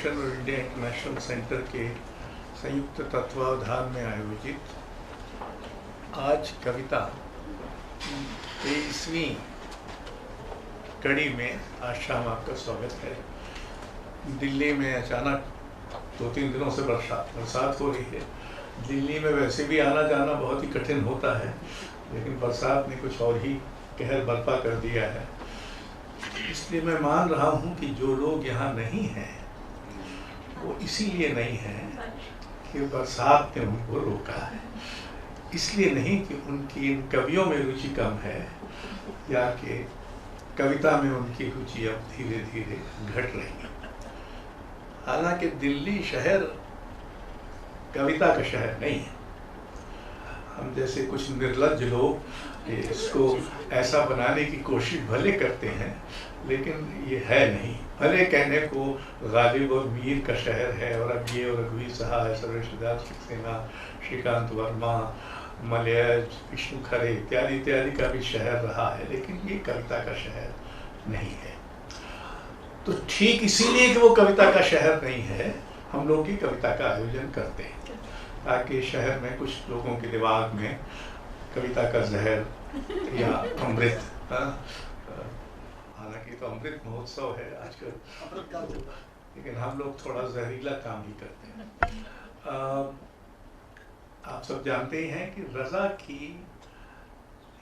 Foundation और India international centre के संयुक्त तत्वावधान में आयोजित आज कविता 23वीं कड़ी में आज शाम आपका स्वागत है। दिल्ली में अचानक 2-3 दिनों से बरसात हो रही है। दिल्ली में वैसे भी आना जाना बहुत ही कठिन होता है, लेकिन बरसात ने कुछ और ही कहर बर्पा कर दिया है। इसलिए मैं मान रहा हूँ कि जो लोग यहाँ नहीं हैं वो इसीलिए नहीं हैं कि बरसात ने उनको रोका है, इसलिए नहीं कि उनकी इन कवियों में रुचि कम है या कि कविता में उनकी रुचि अब धीरे धीरे घट रही है। हालांकि दिल्ली शहर कविता का शहर नहीं है। हम जैसे कुछ निर्लज्ज लोग इसको ऐसा बनाने की कोशिश भले करते हैं, लेकिन ये है नहीं। भले कहने को गालिब और मीर का शहर है, और अब ये रघुवीर सहाय, सर्वेश सक्सेना, श्रीकांत वर्मा, मलयज, विष्णु खरे इत्यादि इत्यादि का भी शहर रहा है, लेकिन ये कविता का शहर नहीं है। तो ठीक इसीलिए कि वो कविता का शहर नहीं है, हम लोग की कविता का आयोजन करते हैं, ताकि शहर में कुछ लोगों के दिमाग में कविता का जहर या अमृत, हालांकि तो अमृत महोत्सव है आजकल, लेकिन हम लोग थोड़ा जहरीला काम ही करते हैं। आप सब जानते ही हैं कि रज़ा की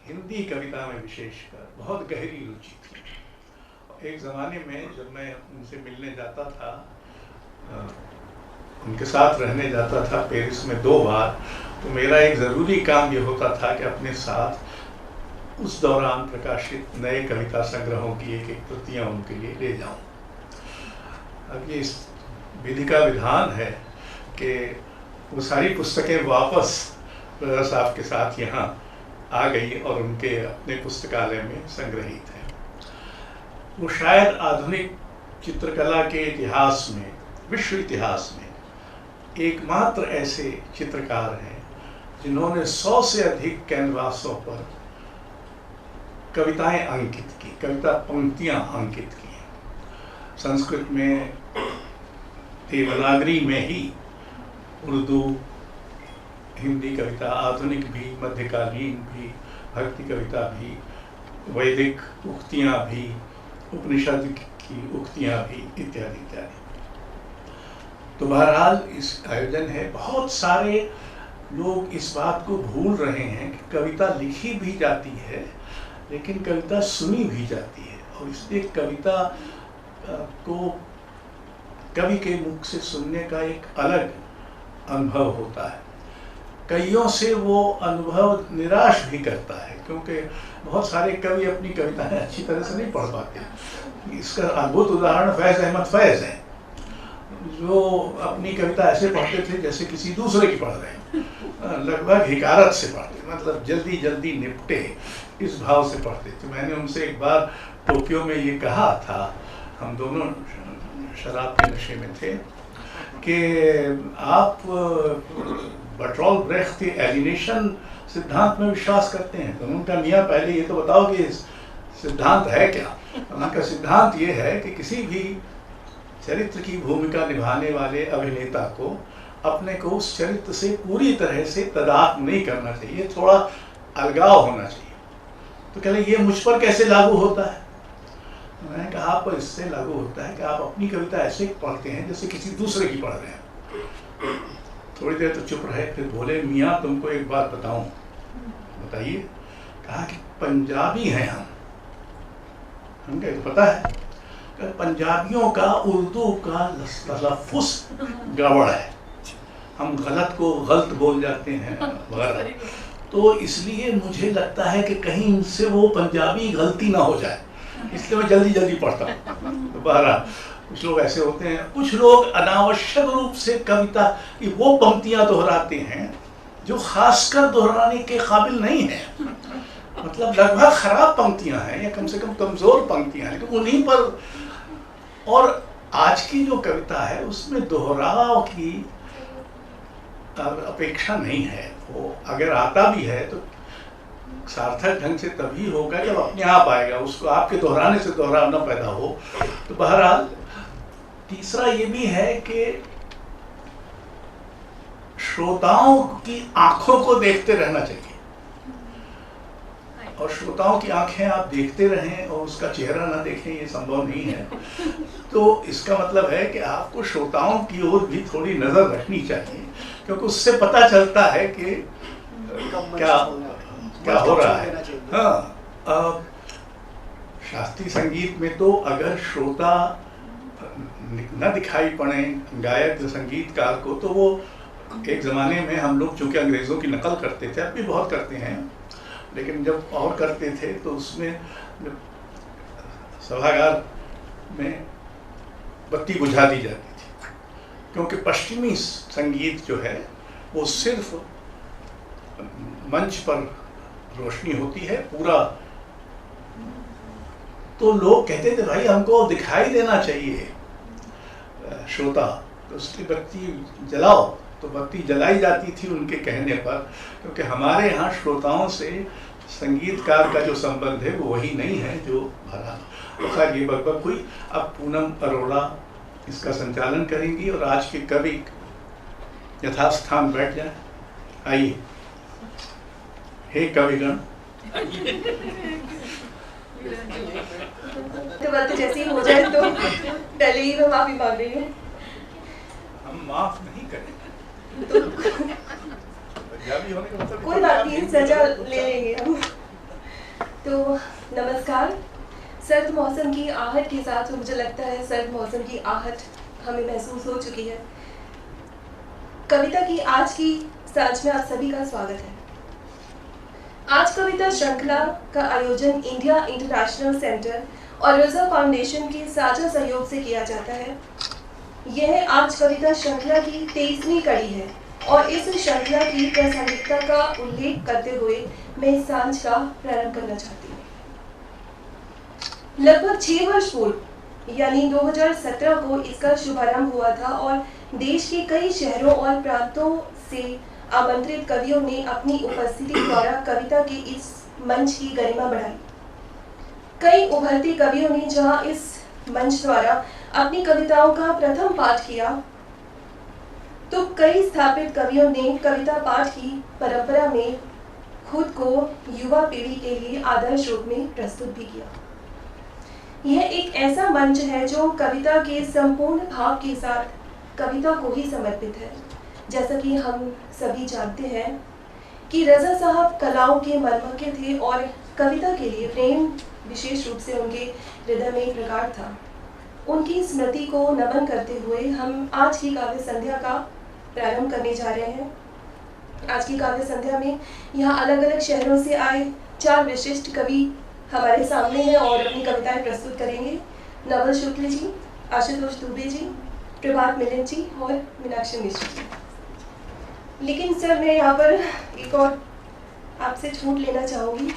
हिंदी कविता में विशेषकर बहुत गहरी रुचि थी। एक ज़माने में जब मैं उनसे मिलने जाता था, उनके साथ रहने जाता था पेरिस में 2 बार, तो मेरा एक ज़रूरी काम ये होता था कि अपने साथ उस दौरान प्रकाशित नए कविता संग्रहों की एक प्रतियाँ उनके लिए ले जाऊं। अब ये इस विधि का विधान है कि वो सारी पुस्तकें वापस रज़ा साहब के साथ यहाँ आ गई और उनके अपने पुस्तकालय में संग्रहित हैं। वो शायद आधुनिक चित्रकला के इतिहास में, विश्व इतिहास में एकमात्र ऐसे चित्रकार हैं जिन्होंने 100 से अधिक कैनवासों पर कविताएं अंकित की, कविता पंक्तियां अंकित की। संस्कृत में, देवनागरी में ही, उर्दू, हिंदी कविता, आधुनिक भी, मध्यकालीन भी, भक्ति कविता भी, वैदिक उक्तियां भी, उपनिषद की उक्तियां भी, इत्यादि इत्यादि। तो बहरहाल इस आयोजन है। बहुत सारे लोग इस बात को भूल रहे हैं कि कविता लिखी भी जाती है, लेकिन कविता सुनी भी जाती है, और इसलिए कविता को कवि के मुख से सुनने का एक अलग अनुभव होता है। कइयों से वो अनुभव निराश भी करता है, क्योंकि बहुत सारे कवि अपनी कविताएं अच्छी तरह से नहीं पढ़ पाते। इसका अद्भुत उदाहरण फैज़ अहमद फैज़ है, जो अपनी कविता ऐसे पढ़ते थे जैसे किसी दूसरे की पढ़ रहे हैं, लगभग हिकारत से पढ़ते, मतलब जल्दी जल्दी निपटे, इस भाव से पढ़ते थे। मैंने उनसे एक बार टोक्यो में ये कहा था, हम दोनों शराब के नशे में थे, कि आप बर्टोल्ट ब्रेख्त के एलिनेशन सिद्धांत में विश्वास करते हैं? तो उनका मियाँ पहले ये तो बताओ कि सिद्धांत है क्या? उनका सिद्धांत ये है कि किसी भी चरित्र की भूमिका निभाने वाले अभिनेता को अपने को उस चरित्र से पूरी तरह से तदात्म नहीं करना चाहिए, थोड़ा अलगाव होना चाहिए। तो कह रहे ये मुझ पर कैसे लागू होता है? मैंने कहा आप पर इससे लागू होता है कि आप अपनी कविता ऐसे पढ़ते हैं जैसे किसी दूसरे की पढ़ रहे हैं। थोड़ी देर तो चुप रहे, फिर बोले मियाँ तुमको एक बात बताऊं। बताइए। कहा कि पंजाबी हैं हम कहे तो पता है, पंजाबियों का उर्दू का तलफ़्फ़ुज़ गड़बड़ है, हम गलत को गलत बोल जाते हैं वगैरह, तो इसलिए मुझे लगता है कि कहीं इनसे वो पंजाबी गलती ना हो जाए, इसलिए मैं जल्दी जल्दी पढ़ता हूँ। तो बहरहाल कुछ लोग ऐसे होते हैं। कुछ लोग अनावश्यक रूप से कविता की वो पंक्तियाँ दोहराते हैं जो खासकर दोहराने के काबिल नहीं है, मतलब लगभग खराब पंक्तियाँ हैं या कम से कम कमज़ोर पंक्तियाँ हैं, लेकिन उन्हीं पर। और आज की जो कविता है उसमें दोहराव की अपेक्षा नहीं है। वो अगर आता भी है तो सार्थक ढंग से तभी होगा जब अपने आप आएगा, उसको आपके दोहराने से दोहराना पैदा हो। तो बहरहाल तीसरा ये भी है कि श्रोताओं की आंखों को देखते रहना चाहिए, और श्रोताओं की आंखें आप देखते रहें और उसका चेहरा ना देखें, ये संभव नहीं है। तो इसका मतलब है कि आपको श्रोताओं की ओर भी थोड़ी नजर रखनी चाहिए, क्योंकि उससे पता चलता है कि क्या हो रहा है। हाँ, शास्त्रीय संगीत में तो अगर श्रोता न दिखाई पड़े गायक संगीतकार को, तो वो एक ज़माने में हम लोग चूँकि अंग्रेज़ों की नकल करते थे, अब भी बहुत करते हैं, लेकिन जब और करते थे तो उसमें जब सभागार में बत्ती बुझा दी जाती थी, क्योंकि पश्चिमी संगीत जो है वो सिर्फ मंच पर रोशनी होती है पूरा। तो लोग कहते थे भाई हमको दिखाई देना चाहिए श्रोता, तो उसकी बत्ती जलाओ, तो बत्ती जलाई जाती थी उनके कहने पर, क्योंकि हमारे यहाँ श्रोताओं से संगीतकार का जो संबंध है वो वही नहीं है जो भरा। खैर ये बकबक हुई। अब पूनम अरोड़ा इसका संचालन करेंगी और आज के कवि यथास्थान बैठ जाए। आइए, हे कविगण। तो बात जैसी हो जाए तो पहले ही मैं माफी मांग रही हूँ। हम माफ नहीं करेंगे तो कोई बात नहीं, सजा ले लेंगे हम। तो नमस्कार। सर्द मौसम की आहट के साथ, मुझे लगता है सर्द मौसम की आहट हमें महसूस हो चुकी है। कविता की आज की सांझ में आप सभी का स्वागत है। आज कविता श्रृंखला का आयोजन इंडिया इंटरनेशनल सेंटर और रजा फाउंडेशन के साझा सहयोग से किया जाता है। यह आज कविता श्रृंखला की 23वीं कड़ी है और इस श्रृंखला की प्रासंगिकता का उल्लेख करते हुए मैं इस सांझ का प्रारंभ करना चाहती हूँ। लगभग 6 वर्ष पूर्व यानी 2017 को इसका शुभारंभ हुआ था और देश के कई शहरों और प्रांतों से आमंत्रित कवियों ने अपनी उपस्थिति द्वारा कविता के इस मंच की गरिमा बढ़ाई। कई उभरते कवियों ने जहां इस मंच द्वारा अपनी कविताओं का प्रथम पाठ किया, तो कई स्थापित कवियों ने कविता पाठ की परंपरा में खुद को युवा पीढ़ी के लिए आदर्श रूप में प्रस्तुत भी किया। यह एक ऐसा मंच है जो कविता के संपूर्ण भाव के साथ कविता को ही समर्पित है। जैसा कि हम सभी जानते हैं कि रजा साहब कलाओं के मर्मज्ञ थे और कविता के लिए प्रेम विशेष रूप से उनके हृदय में प्रगाढ़ था। उनकी स्मृति को नमन करते हुए हम आज की काव्य संध्या का प्रारंभ करने जा रहे हैं। आज की काव्य संध्या में यहाँ अलग अलग शहरों से आए 4 विशिष्ट कवि हमारे सामने हैं और अपनी कविताएं प्रस्तुत करेंगे। नवल शुक्ल जी, आशुतोष दुबे जी, प्रभात मिलन जी और मीनाक्षी मिश्र जी। लेकिन सर मैं यहाँ पर एक और आपसे छूट लेना चाहूँगी।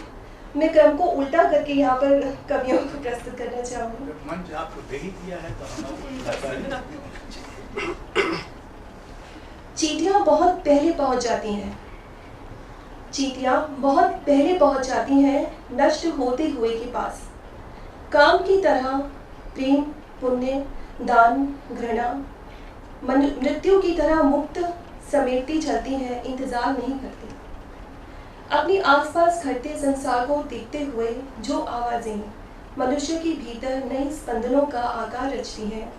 मैं क्रम को उल्टा करके यहाँ पर कवियों को प्रस्तुत करना चाहूँगी। मंच आपको दे ही दिया है तो चींटियाँ बहुत पहले पहुँच जाती हैं। चींटियाँ बहुत पहले पहुँच जाती हैं नष्ट होते हुए के पास। काम की तरह प्रेम, पुण्य, दान, घृणा, मृत्यु की तरह मुक्त समेटती चलती हैं, इंतजार नहीं करती। अपनी आसपास घटते संसार को देखते हुए जो आवाज़ें मनुष्य के भीतर नए स्पंदनों का आकार रचती हैं,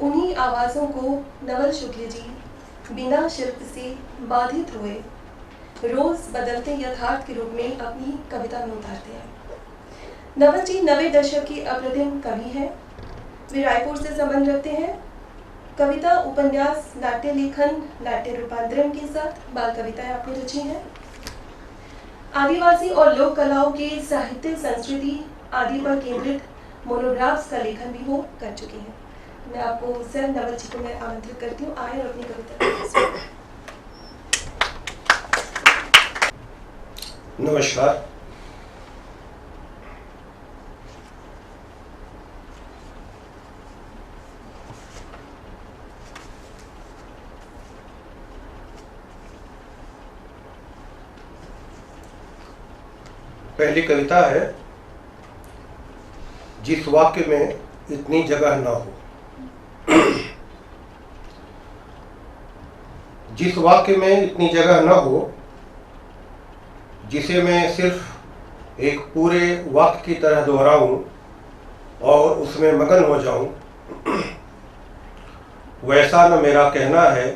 उन्हीं आवाज़ों को नवल शुक्ल जी बिना शिल्प से बाधित हुए रोज बदलते यथार्थ के रूप में अपनी कविता में उतारते हैं। नवल जी 90 दशक की अप्रतिम कवि हैं। वे रायपुर से संबंध रखते हैं। कविता, उपन्यास, नाट्य लेखन, नाट्य रूपांतरण के साथ बाल कविताएं आपने रची हैं। आदिवासी और लोक कलाओं के साहित्य, संस्कृति आदि पर केंद्रित मोनोग्राफ्स का लेखन भी वो कर चुके हैं। मैं आपको सर नवल जी को मैं आमंत्रित करती हूँ, आए और अपनी कविता। नमस्कार। पहली कविता है, जिस वाक्य में इतनी जगह ना हो। जिस वाक्य में इतनी जगह न हो जिसे मैं सिर्फ एक पूरे वाक्य की तरह दोहराऊं और उसमें मगन हो जाऊं, वैसा न मेरा कहना है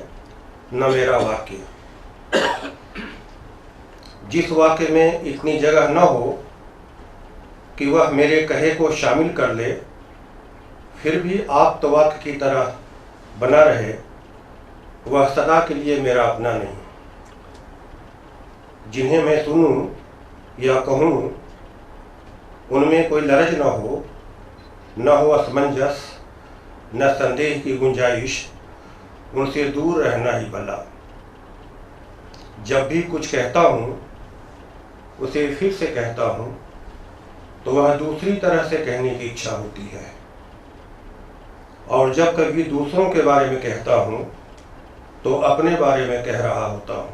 न मेरा वाक्य। जिस वाक्य में इतनी जगह न हो कि वह मेरे कहे को शामिल कर ले, फिर भी आप्तवाक्य की तरह बना रहे, वह सदा के लिए मेरा अपना नहीं। जिन्हें मैं सुनूं या कहूं, उनमें कोई लरज न हो असमंजस, न संदेह की गुंजाइश, उनसे दूर रहना ही भला। जब भी कुछ कहता हूं, उसे फिर से कहता हूं, तो वह दूसरी तरह से कहने की इच्छा होती है। और जब कभी दूसरों के बारे में कहता हूं, तो अपने बारे में कह रहा होता हूं।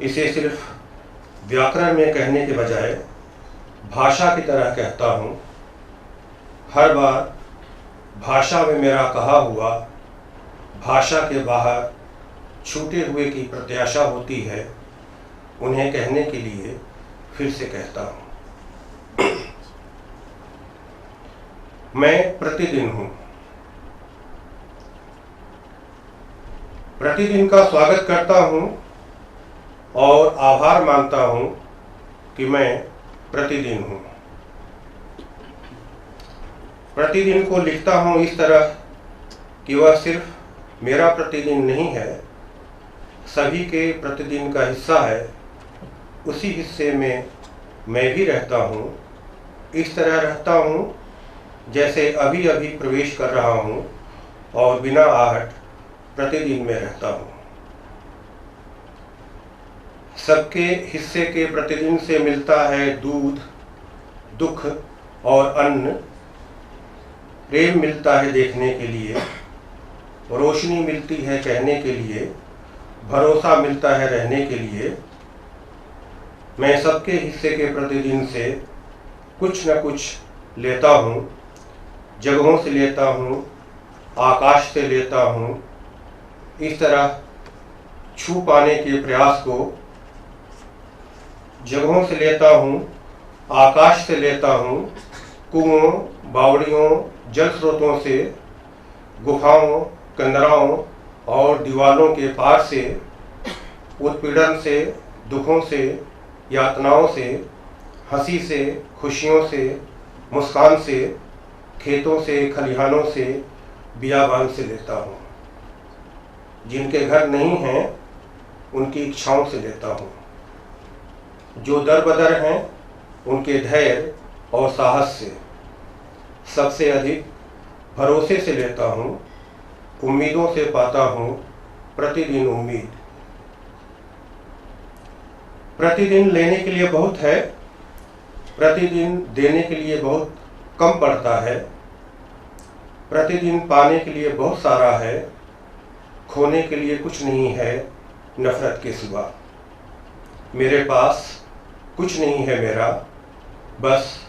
इसे सिर्फ व्याकरण में कहने के बजाय भाषा की तरह कहता हूं। हर बार भाषा में मेरा कहा हुआ भाषा के बाहर छूटे हुए की प्रत्याशा होती है। उन्हें कहने के लिए फिर से कहता हूं। मैं प्रतिदिन हूं। प्रतिदिन का स्वागत करता हूं और आभार मानता हूं कि मैं प्रतिदिन हूं। प्रतिदिन को लिखता हूं इस तरह कि वह सिर्फ मेरा प्रतिदिन नहीं है, सभी के प्रतिदिन का हिस्सा है। उसी हिस्से में मैं भी रहता हूं। इस तरह रहता हूं जैसे अभी अभी प्रवेश कर रहा हूं और बिना आहट प्रतिदिन में रहता हूं। सबके हिस्से के प्रतिदिन से मिलता है दूध, दुख और अन्न। प्रेम मिलता है देखने के लिए, रोशनी मिलती है कहने के लिए, भरोसा मिलता है रहने के लिए। मैं सबके हिस्से के प्रतिदिन से कुछ न कुछ लेता हूँ। जगहों से लेता हूँ, आकाश से लेता हूँ। इस तरह छू पाने के प्रयास को जगहों से लेता हूँ, आकाश से लेता हूँ, कुओं, बावड़ियों, जल स्रोतों से, गुफाओं, कंदराओं और दीवालों के पार से, उत्पीड़न से, दुखों से, यातनाओं से, हंसी से, खुशियों से, मुस्कान से, खेतों से, खलिहानों से, बियाबान से लेता हूँ। जिनके घर नहीं हैं, उनकी इच्छाओं से लेता हूँ। जो दर बदर हैं, उनके धैर्य और साहस से। सबसे अधिक भरोसे से लेता हूँ। उम्मीदों से पाता हूँ प्रतिदिन उम्मीद। प्रतिदिन लेने के लिए बहुत है, प्रतिदिन देने के लिए बहुत कम पड़ता है। प्रतिदिन पाने के लिए बहुत सारा है, खोने के लिए कुछ नहीं है नफरत के सिवा। मेरे पास कुछ नहीं है मेरा, बस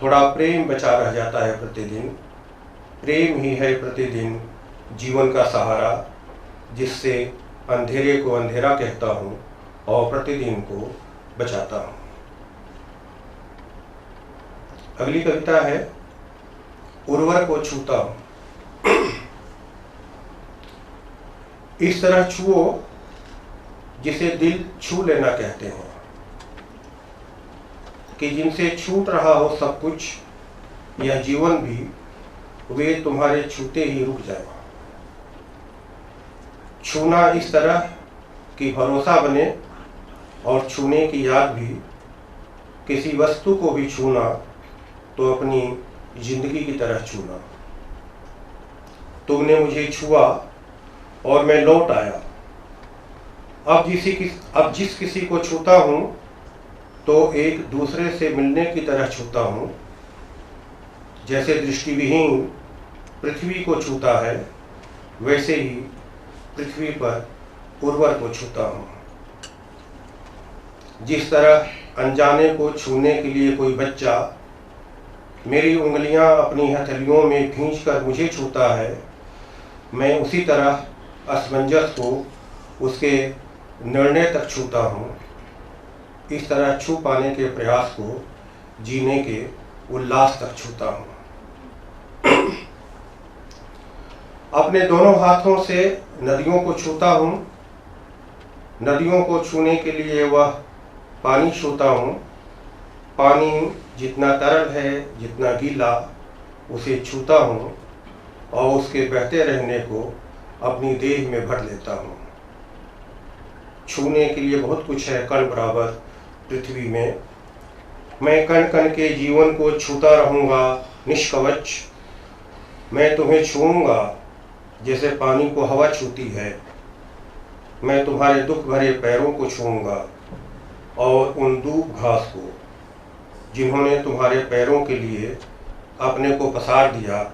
थोड़ा प्रेम बचा रह जाता है प्रतिदिन। प्रेम ही है प्रतिदिन जीवन का सहारा, जिससे अंधेरे को अंधेरा कहता हूँ और प्रतिदिन को बचाता हूँ। अगली कविता है उर्वर को छूता हूँ। इस तरह छुओ जिसे दिल छू लेना कहते हैं, कि जिनसे छूट रहा हो सब कुछ, यह जीवन भी, वे तुम्हारे छूते ही रुक जाए। छूना इस तरह कि भरोसा बने और छूने की याद भी। किसी वस्तु को भी छूना तो अपनी जिंदगी की तरह छूना। तुमने मुझे छुआ और मैं लौट आया। अब जिस किसी को छूता हूँ तो एक दूसरे से मिलने की तरह छूता हूँ। जैसे दृष्टिविहीन पृथ्वी को छूता है, वैसे ही पृथ्वी पर उर्वर को छूता हूँ। जिस तरह अनजाने को छूने के लिए कोई बच्चा मेरी उंगलियां अपनी हथेलियों में खींचकर मुझे छूता है, मैं उसी तरह असमंजस को उसके निर्णय तक छूता हूँ, इस तरह छू पाने के प्रयास को जीने के उल्लास तक छूता हूँ। अपने दोनों हाथों से नदियों को छूता हूँ। नदियों को छूने के लिए वह पानी छूता हूँ। पानी जितना तरल है, जितना गीला, उसे छूता हूँ और उसके बहते रहने को अपनी देह में भर लेता हूँ। छूने के लिए बहुत कुछ है कण बराबर पृथ्वी में। मैं कण कण के जीवन को छूता रहूँगा निष्कवच। मैं तुम्हें छूऊंगा जैसे पानी को हवा छूती है। मैं तुम्हारे दुख भरे पैरों को छूऊंगा और उन दूब घास को जिन्होंने तुम्हारे पैरों के लिए अपने को पसार दिया,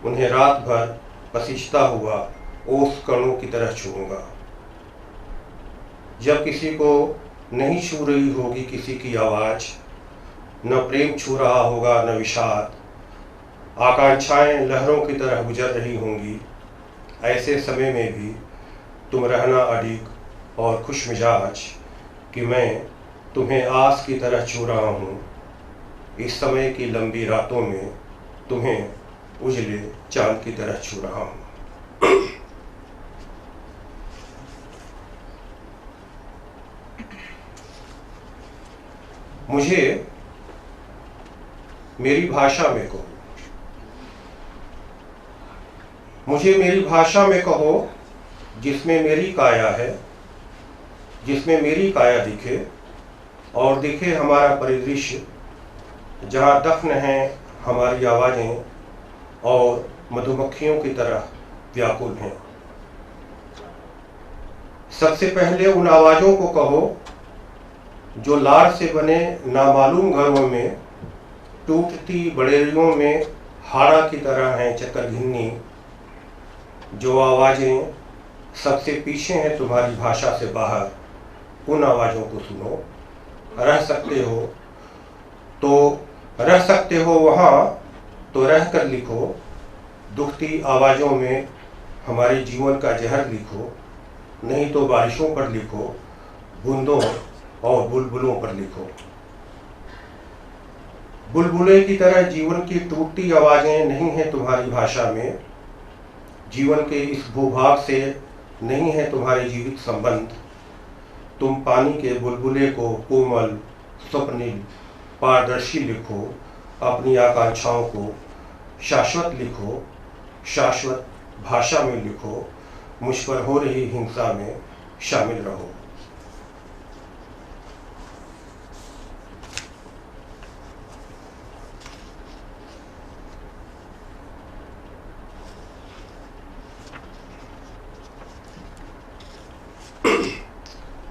उन्हें रात भर पसीजता हुआ ओस कणों की तरह छूऊंगा। जब किसी को नहीं छू रही होगी किसी की आवाज़, न प्रेम छू रहा होगा न विषाद, आकांक्षाएं लहरों की तरह गुजर रही होंगी, ऐसे समय में भी तुम रहना अडिग और खुश मिजाज कि मैं तुम्हें आस की तरह छू रहा हूँ। इस समय की लंबी रातों में तुम्हें उजले चांद की तरह छू रहा हूँ। मुझे मेरी भाषा में कहो, मुझे मेरी भाषा में कहो, जिसमें मेरी काया है, जिसमें मेरी काया दिखे और दिखे हमारा परिदृश्य, जहाँ दफन हैं हमारी आवाज़ें और मधुमक्खियों की तरह व्याकुल हैं। सबसे पहले उन आवाज़ों को कहो जो लार से बने नामालूम घरों में टूटती बड़ेरियों में हाड़ा की तरह हैं चक्करघिन्नी। जो आवाज़ें सबसे पीछे हैं तुम्हारी भाषा से बाहर, उन आवाज़ों को सुनो। रह सकते हो तो रह सकते हो वहाँ, तो रह कर लिखो। दुखती आवाज़ों में हमारे जीवन का जहर लिखो, नहीं तो बारिशों पर लिखो, बूंदों और बुलबुलों पर लिखो। बुलबुले की तरह जीवन की टूटती आवाज़ें नहीं हैं तुम्हारी भाषा में। जीवन के इस भूभाग से नहीं है तुम्हारे जीवित संबंध। तुम पानी के बुलबुले को कोमल, स्वप्निल, पारदर्शी लिखो। अपनी आकांक्षाओं को शाश्वत लिखो, शाश्वत भाषा में लिखो। मुझ पर हो रही हिंसा में शामिल रहो।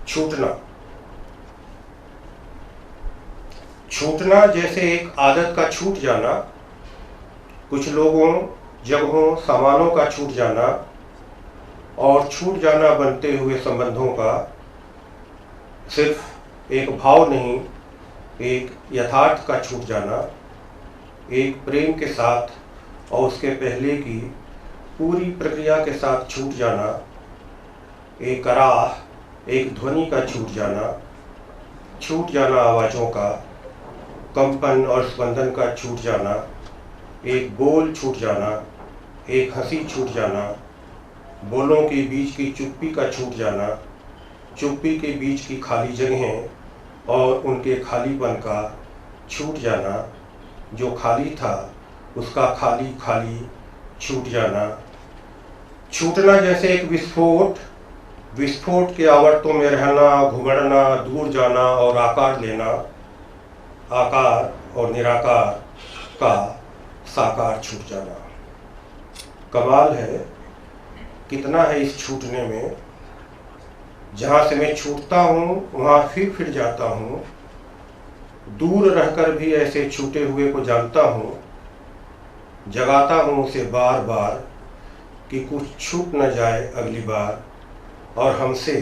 छूटना। छूटना जैसे एक आदत का छूट जाना, कुछ लोगों, जगहों, सामानों का छूट जाना और छूट जाना बनते हुए संबंधों का सिर्फ एक भाव नहीं, एक यथार्थ का छूट जाना। एक प्रेम के साथ और उसके पहले की पूरी प्रक्रिया के साथ छूट जाना। एक राह, एक ध्वनि का छूट जाना आवाज़ों का, कंपन और स्पंदन का छूट जाना। एक बोल छूट जाना, एक हंसी छूट जाना, बोलों के बीच की चुप्पी का छूट जाना, चुप्पी के बीच की खाली जगहें और उनके खालीपन का छूट जाना। जो खाली था उसका खाली खाली छूट जाना। छूटना जैसे एक विस्फोट, विस्फोट के आवर्तों में रहना, घुमड़ना, दूर जाना और आकार लेना। आकार और निराकार का साकार छूट जाना। कमाल है कितना है इस छूटने में। जहाँ से मैं छूटता हूँ वहाँ फिर जाता हूँ। दूर रहकर भी ऐसे छूटे हुए को जानता हूँ। जगाता हूँ उसे बार बार कि कुछ छूट न जाए अगली बार, और हमसे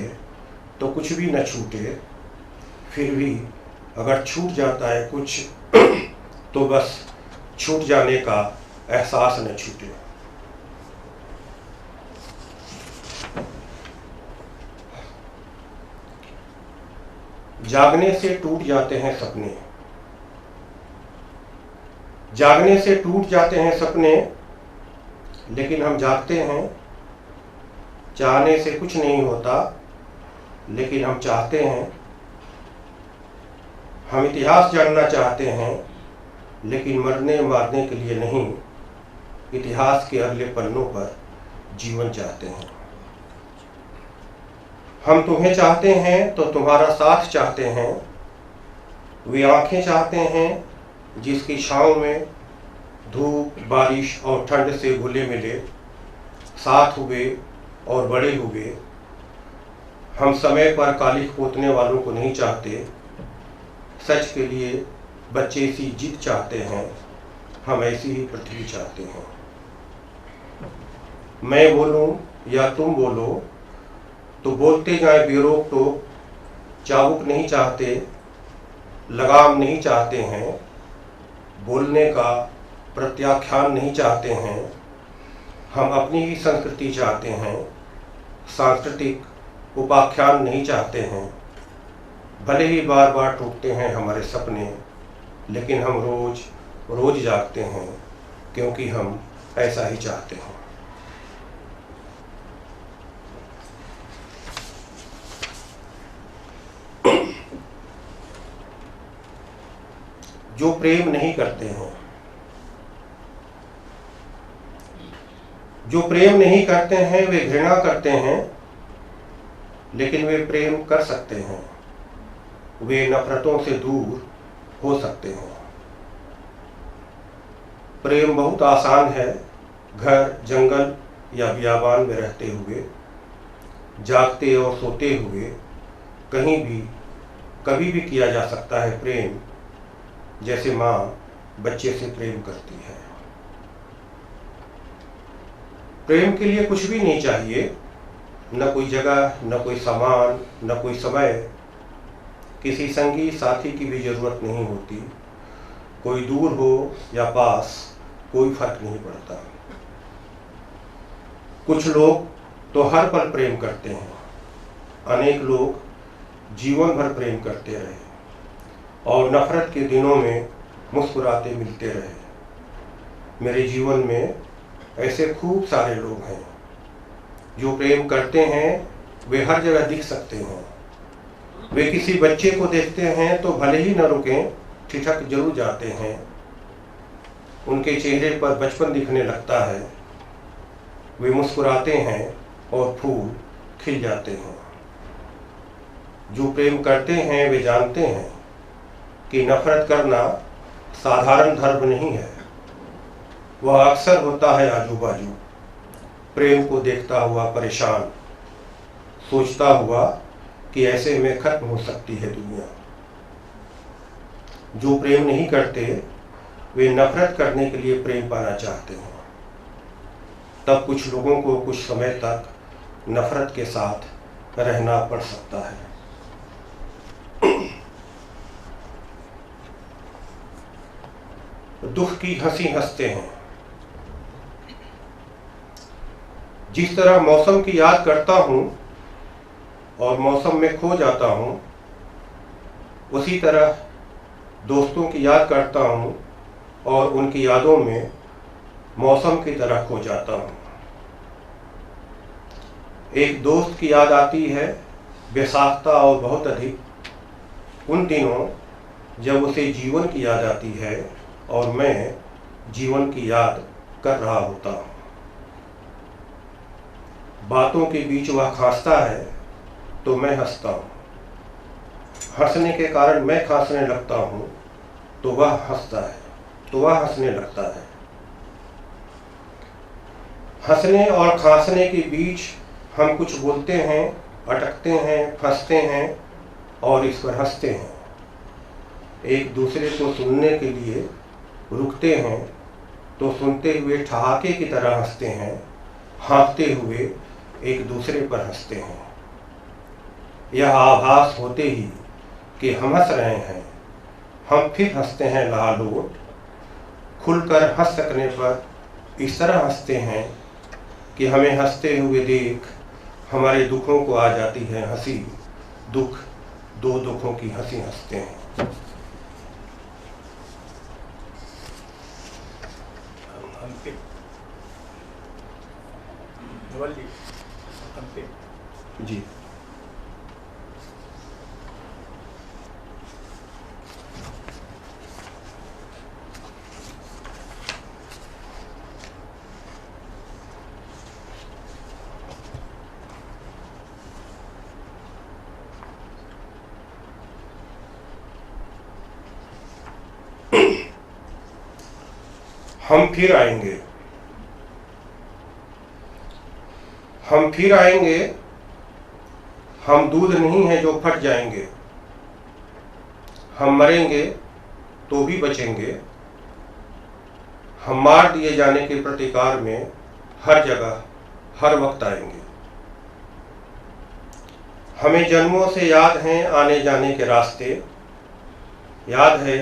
तो कुछ भी न छूटे। फिर भी अगर छूट जाता है कुछ तो बस छूट जाने का एहसास न छूटे। जागने से टूट जाते हैं सपने, जागने से टूट जाते हैं सपने, लेकिन हम जागते हैं। चाहने से कुछ नहीं होता, लेकिन हम चाहते हैं। हम इतिहास जानना चाहते हैं, लेकिन मरने मारने के लिए नहीं, इतिहास के अगले पन्नों पर जीवन चाहते हैं। हम तुम्हें चाहते हैं तो तुम्हारा साथ चाहते हैं। वे आंखें चाहते हैं जिसकी छांव में धूप, बारिश और ठंड से घुले मिले साथ हुए और बड़े हुए। हम समय पर कालिख पोतने वालों को नहीं चाहते, सच के लिए बच्चे सी जिद चाहते हैं। हम ऐसी ही पृथ्वी चाहते हैं। मैं बोलूं या तुम बोलो तो बोलते जाए बेरोक टोक। चाबुक नहीं चाहते, लगाम नहीं चाहते हैं, बोलने का प्रत्याख्यान नहीं चाहते हैं। हम अपनी ही संस्कृति चाहते हैं, सांस्कृतिक उपाख्यान नहीं चाहते हैं। भले ही बार बार टूटते हैं हमारे सपने, लेकिन हम रोज रोज जागते हैं, क्योंकि हम ऐसा ही चाहते हैं। जो प्रेम नहीं करते हैं, जो प्रेम नहीं करते हैं वे घृणा करते हैं, लेकिन वे प्रेम कर सकते हैं। वे नफरतों से दूर हो सकते हैं। प्रेम बहुत आसान है। घर, जंगल या बियाबान में रहते हुए, जागते और सोते हुए, कहीं भी कभी भी किया जा सकता है प्रेम, जैसे माँ बच्चे से प्रेम करती है। प्रेम के लिए कुछ भी नहीं चाहिए, न कोई जगह, न कोई सामान, न कोई समय। किसी संगी साथी की भी जरूरत नहीं होती। कोई दूर हो या पास, कोई फर्क नहीं पड़ता। कुछ लोग तो हर पल प्रेम करते हैं, अनेक लोग जीवन भर प्रेम करते रहे और नफरत के दिनों में मुस्कुराते मिलते रहे। मेरे जीवन में ऐसे खूब सारे लोग हैं जो प्रेम करते हैं। वे हर जगह दिख सकते हैं। वे किसी बच्चे को देखते हैं तो भले ही न रुकें, ठिठक जरूर जाते हैं। उनके चेहरे पर बचपन दिखने लगता है। वे मुस्कुराते हैं और फूल खिल जाते हैं। जो प्रेम करते हैं वे जानते हैं कि नफरत करना साधारण धर्म नहीं है। वह अक्सर होता है आजू बाजू, प्रेम को देखता हुआ परेशान, सोचता हुआ कि ऐसे में खत्म हो सकती है दुनिया। जो प्रेम नहीं करते वे नफरत करने के लिए प्रेम पाना चाहते हैं। तब कुछ लोगों को कुछ समय तक नफरत के साथ रहना पड़ सकता है। दुख की हंसी हंसते हैं। जिस तरह मौसम की याद करता हूं और मौसम में खो जाता हूं, उसी तरह दोस्तों की याद करता हूं और उनकी यादों में मौसम की तरह खो जाता हूं। एक दोस्त की याद आती है बेसाख्ता और बहुत अधिक उन दिनों जब उसे जीवन की याद आती है और मैं जीवन की याद कर रहा होता हूं। बातों के बीच वह खांसता है तो मैं हंसता हूं। हंसने के कारण मैं खांसने लगता हूं तो वह हंसता है, तो वह हंसने लगता है। हंसने और खांसने के बीच हम कुछ बोलते हैं, अटकते हैं, फंसते हैं और इस पर हंसते हैं। एक दूसरे को सुनने के लिए रुकते हैं तो सुनते हुए ठहाके की तरह हंसते हैं, हाँकते हुए एक दूसरे पर हंसते हैं। यह आभास होते ही कि हम हंस रहे हैं, हम फिर हंसते हैं लहालोट। खुलकर हंस सकने पर इस तरह हंसते हैं कि हमें हंसते हुए देख हमारे दुखों को आ जाती है हंसी। दुख दो दुखों की हंसी हंसते हैं। अंतिम धवल जी, अंतिम जी। हम फिर आएंगे, हम फिर आएंगे, हम दूध नहीं हैं जो फट जाएंगे, हम मरेंगे तो भी बचेंगे, हम मार दिए जाने के प्रतिकार में हर जगह हर वक्त आएंगे। हमें जन्मों से याद हैं आने जाने के रास्ते, याद है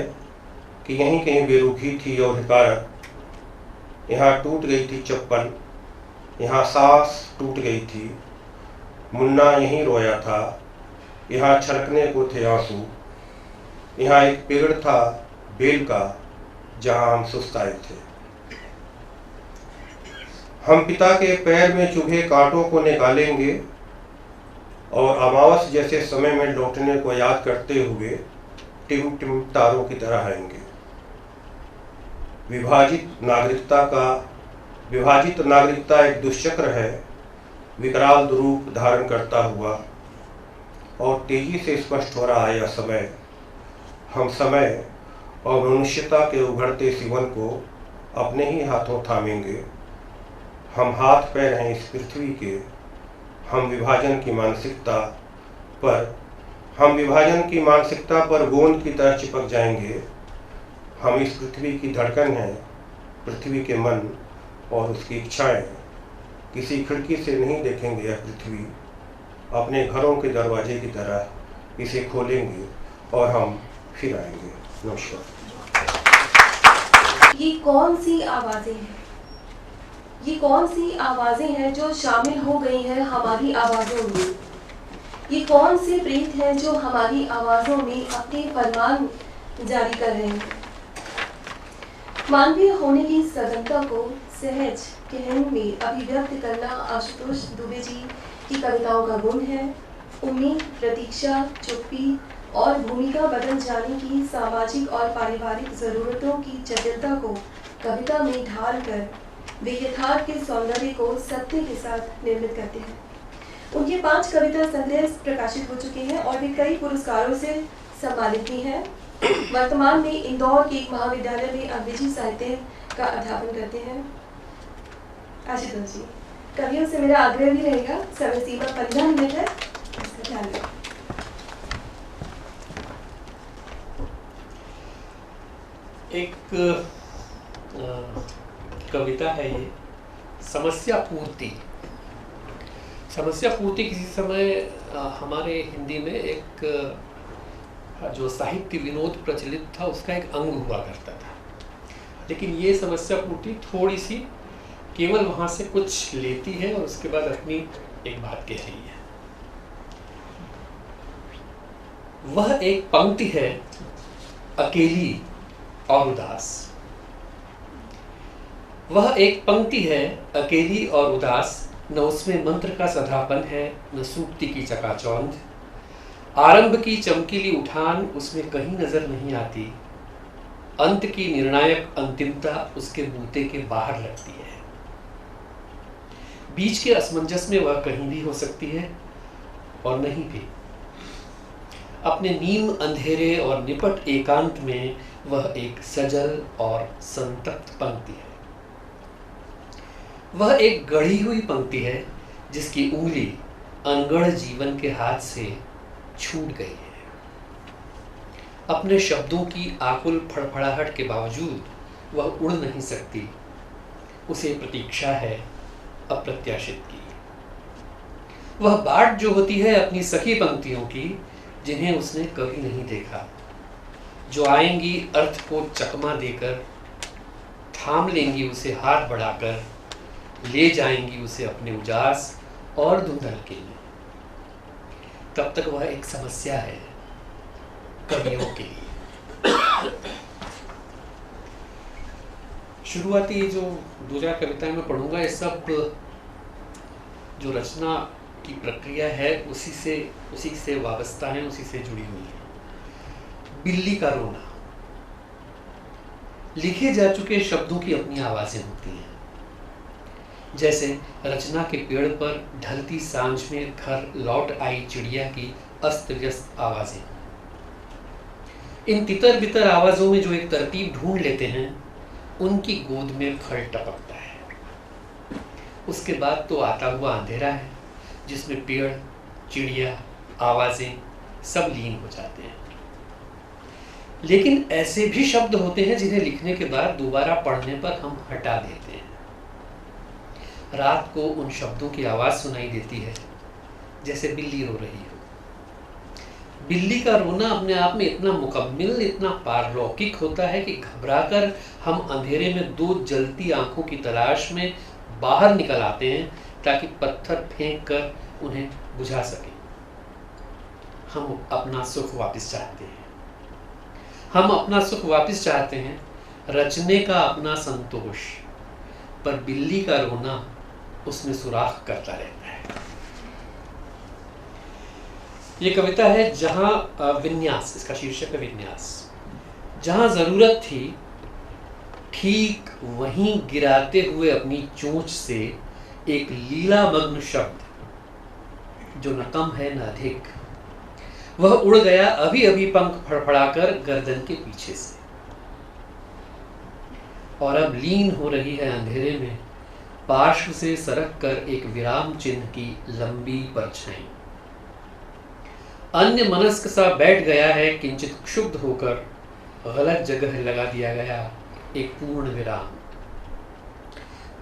कि यहीं कहीं बेरुखी थी और हिकारत, यहाँ टूट गई थी चप्पल, यहाँ सांस टूट गई थी, मुन्ना यहीं रोया था, यहाँ छलकने को थे आंसू, यहाँ एक पेड़ था बेल का जहाँ हम सुस्ताए थे। हम पिता के पैर में चुभे कांटों को निकालेंगे और अमावस जैसे समय में लौटने को याद करते हुए टिम टिम तारों की तरह आएंगे। विभाजित नागरिकता एक दुष्चक्र है, विकराल रूप धारण करता हुआ, और तेजी से स्पष्ट हो रहा है यह समय। हम समय और मनुष्यता के उभरते जीवन को अपने ही हाथों थामेंगे। हम हाथ पैर हैं इस पृथ्वी के, हम विभाजन की मानसिकता पर गोंद की तरह चिपक जाएंगे। हम इस पृथ्वी की धड़कन हैं, पृथ्वी के मन और उसकी इच्छाएं। किसी खिड़की से नहीं देखेंगे यह पृथ्वी, अपने घरों के दरवाजे की तरह इसे खोलेंगे और हम फिर आएंगे। नमस्कार। ये कौन सी आवाजें हैं? ये कौन सी आवाजें हैं जो शामिल हो गई हैं हमारी आवाज़ों में? ये कौन से प्रेत हैं जो हमारी आवाज़ों में अपने फरमान जारी कर रहे हैं? मानवीय होने की सघनता को सहज कहन में अभिव्यक्त करना आशुतोष दुबे जी की कविताओं का गुण है। उम्मीद, प्रतीक्षा, चुप्पी और भूमिका बदल जाने की सामाजिक और पारिवारिक ज़रूरतों की जटिलता को कविता में ढाल कर वे यथार्थ के सौंदर्य को सत्य के साथ निर्मित करते हैं। उनके 5 कविता संग्रह प्रकाशित हो चुके हैं और वे कई पुरस्कारों से सम्मानित भी हैं। वर्तमान में इंदौर के एक महाविद्यालय में अंग्रेजी साहित्य का अध्यापन करते हैं। आशुतोष जी, कवियों से मेरा आग्रह भी रहेगा, समय सीमा 15 मिनट है, इसका ध्यान रखें। एक कविता है ये, समस्या पूर्ति। समस्या पूर्ति किसी समय हमारे हिंदी में एक जो साहित्य विनोद प्रचलित था उसका एक अंग हुआ करता था, लेकिन ये समस्या पूर्ति थोड़ी सी केवल वहाँ से कुछ लेती है और उसके बाद अपनी एक बात कह रही है। वह एक पंक्ति है अकेली और उदास। वह एक पंक्ति है अकेली और उदास, न उसमें मंत्र का सधापन है, न सूक्ति की चकाचौंध। आरंभ की चमकीली उठान उसमें कहीं नजर नहीं आती, अंत की निर्णायक अंतिमता उसके बूते के बाहर लगती है। बीच के असमंजस में वह कहीं भी हो सकती है और नहीं भी। अपने नीम अंधेरे और निपट एकांत में वह एक सजल और संतप्त पंक्ति है। वह एक गढ़ी हुई पंक्ति है जिसकी उंगली अनगढ़ जीवन के हाथ से छूट गई है। अपने शब्दों की आकुल फड़फड़ाहट के बावजूद वह उड़ नहीं सकती। उसे प्रतीक्षा है अप्रत्याशित की। वह बाट जो होती है अपनी सखी पंक्तियों की, जिन्हें उसने कभी नहीं देखा, जो आएंगी अर्थ को चकमा देकर, थाम लेंगी उसे हाथ बढ़ाकर, ले जाएंगी उसे अपने उजास और धुंधलके में। तब तक वह एक समस्या है, कवियों के लिए। शुरुआती जो दो चार कविताएं मैं पढ़ूंगा, ये सब जो रचना की प्रक्रिया है उसी से वाबस्ता है, उसी से जुड़ी हुई है। बिल्ली का रोना। लिखे जा चुके शब्दों की अपनी आवाजें होती हैं, जैसे रचना के पेड़ पर ढलती सांझ में घर लौट आई चिड़िया की अस्त व्यस्त आवाजें। इन तितर बितर आवाजों में जो एक तरतीब ढूंढ लेते हैं, उनकी गोद में फल टपकता है। उसके बाद तो आता हुआ अंधेरा है, जिसमें पेड़, चिड़िया, आवाजें सब लीन हो जाते हैं। लेकिन ऐसे भी शब्द होते हैं जिन्हें लिखने के बाद दोबारा पढ़ने पर हम हटा देते हैं। रात को उन शब्दों की आवाज सुनाई देती है, जैसे बिल्ली रो रही हो। बिल्ली का रोना अपने आप में इतना मुकम्मिल, इतना पारलौकिक होता है कि घबराकर हम अंधेरे में दो जलती आंखों की तलाश में बाहर निकल आते हैं, ताकि पत्थर फेंक कर उन्हें बुझा सकें। हम अपना सुख वापस चाहते हैं, हम अपना सुख वापस चाहते हैं, रचने का अपना संतोष। पर बिल्ली का रोना उसमें सुराख करता रहता है। ये कविता है जहां विन्यास, इसका शीर्षक है विन्यास। जहां जरूरत थी, ठीक वहीं गिराते हुए अपनी चोंच से एक लीला मग्न शब्द, जो न कम है न अधिक, वह उड़ गया अभी अभी पंख फड़फड़ाकर गर्दन के पीछे से, और अब लीन हो रही है अंधेरे में, पार्श्व से सरक कर एक विराम चिन्ह की लंबी परछाई। अन्य मनस्क सा बैठ गया है, किंचित क्षुब्ध होकर गलत जगह लगा दिया गया एक पूर्ण विराम।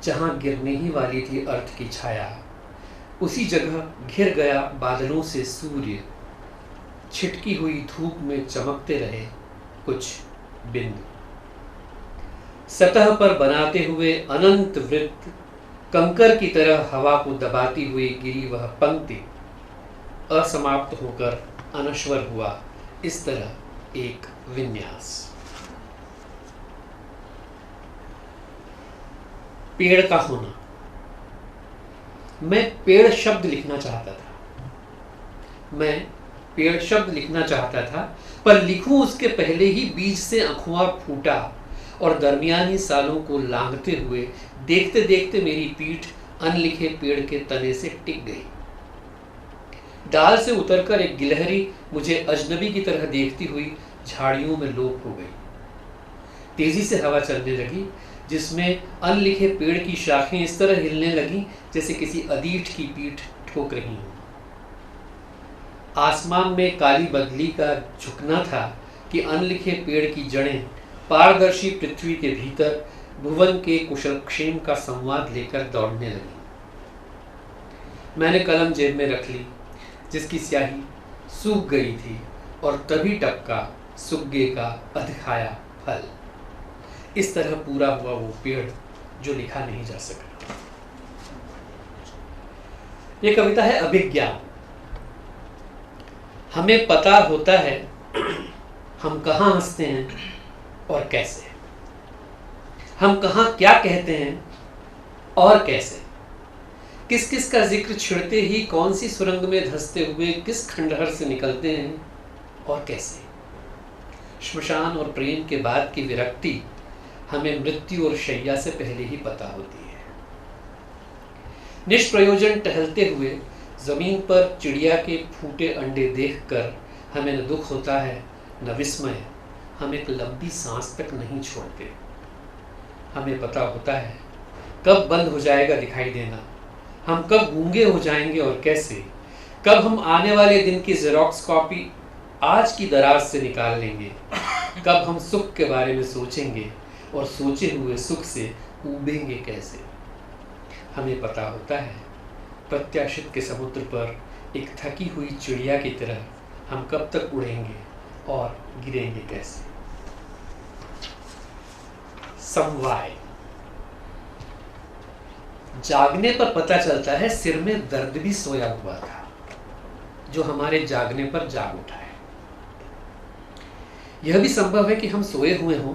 जहां गिरने ही वाली थी अर्थ की छाया, उसी जगह घिर गया बादलों से सूर्य। छिटकी हुई धूप में चमकते रहे कुछ बिंदु। सतह पर बनाते हुए अनंत वृत्त, कंकर की तरह हवा को दबाती हुई गिरी वह पंक्ति, असमाप्त होकर अनश्वर हुआ इस तरह एक विन्यास। पेड़ का होना। मैं पेड़ शब्द लिखना चाहता था, पर लिखूं उसके पहले ही बीज से अखुआ फूटा, और दरमियानी सालों को लांघते हुए देखते देखते मेरी पीठ अनलिखे पेड़ के तने से टिक गई। डाल से उतरकर एक गिलहरी मुझे अजनबी की तरह देखती हुई झाड़ियों में लोप हो गई। तेजी से हवा चलने लगी, जिसमें अनलिखे पेड़ की शाखें इस तरह हिलने लगी जैसे किसी अदीठ की पीठ ठोक रही हो। आसमान में काली बदली का झुकना था कि अनलिखे पेड़ की जड़ें पारदर्शी पृथ्वी के भीतर भुवन के कुशलक्षेम का संवाद लेकर दौड़ने लगी। मैंने कलम जेब में रख ली, जिसकी स्याही सूख गई थी, और तभी टपका सुग्गे का अधखाया फल। इस तरह पूरा हुआ वो पेड़ जो लिखा नहीं जा सका। ये कविता है अभिज्ञा। हमें पता होता है हम कहाँ हंसते हैं और कैसे, हम कहाँ क्या कहते हैं और कैसे, किस किस का जिक्र छिड़ते ही कौन सी सुरंग में धंसते हुए किस खंडहर से निकलते हैं और कैसे। श्मशान और प्रेम के बाद की विरक्ति हमें मृत्यु और शैया से पहले ही पता होती है। निष्प्रयोजन टहलते हुए जमीन पर चिड़िया के फूटे अंडे देखकर हमें न दुख होता है न विस्मय। हम एक लंबी सांस तक नहीं छोड़ते। हमें पता होता है कब बंद हो जाएगा दिखाई देना, हम कब गूंगे हो जाएंगे और कैसे, कब हम आने वाले दिन की जेरोक्स कॉपी आज की दराज से निकाल लेंगे, कब हम सुख के बारे में सोचेंगे और सोचे हुए सुख से उबेंगे कैसे। हमें पता होता है प्रत्याशित के समुद्र पर एक थकी हुई चिड़िया की तरह हम कब तक उड़ेंगे और गिरेंगे कैसे। समवाय। जागने पर पता चलता है सिर में दर्द भी सोया हुआ था, जो हमारे जागने पर जाग उठा है। यह भी संभव है कि हम सोए हुए हों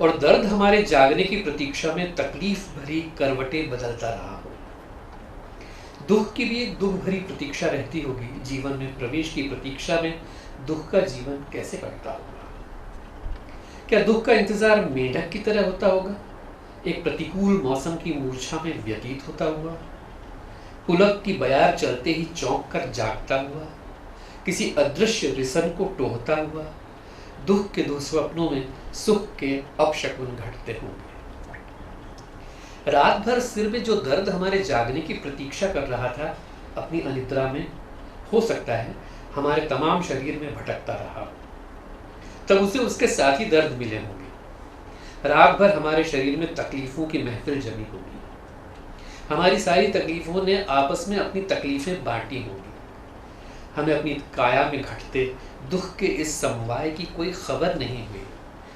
और दर्द हमारे जागने की प्रतीक्षा में तकलीफ भरी करवटें बदलता रहा हो। दुख की भी एक दुख भरी प्रतीक्षा रहती होगी। जीवन में प्रवेश की प्रतीक्षा में दुख का जीवन कैसे कटता होगा? क्या दुख का इंतजार मेंढक की तरह होता होगा, एक प्रतिकूल मौसम की मूर्छा में व्यतीत होता हुआ, पुलक की बयार चलते ही चौंक कर जागता हुआ, किसी अदृश्य रिसन को टोहता हुआ, दुख के दुस्वप्नों में सुख के अपशकुन घटते होंगे। रात भर सिर में जो दर्द हमारे जागने की प्रतीक्षा कर रहा था, अपनी अनिद्रा में हो सकता है हमारे तमाम शरीर में भटकता रहा, तब उसे उसके साथ ही दर्द मिले होंगे। रात भर हमारे शरीर में तकलीफों की महफिल जमी होगी। हमारी सारी तकलीफों ने आपस में अपनी तकलीफें बांटी होंगी। हमें अपनी काया में घटते दुख के इस समवाय की कोई खबर नहीं हुई।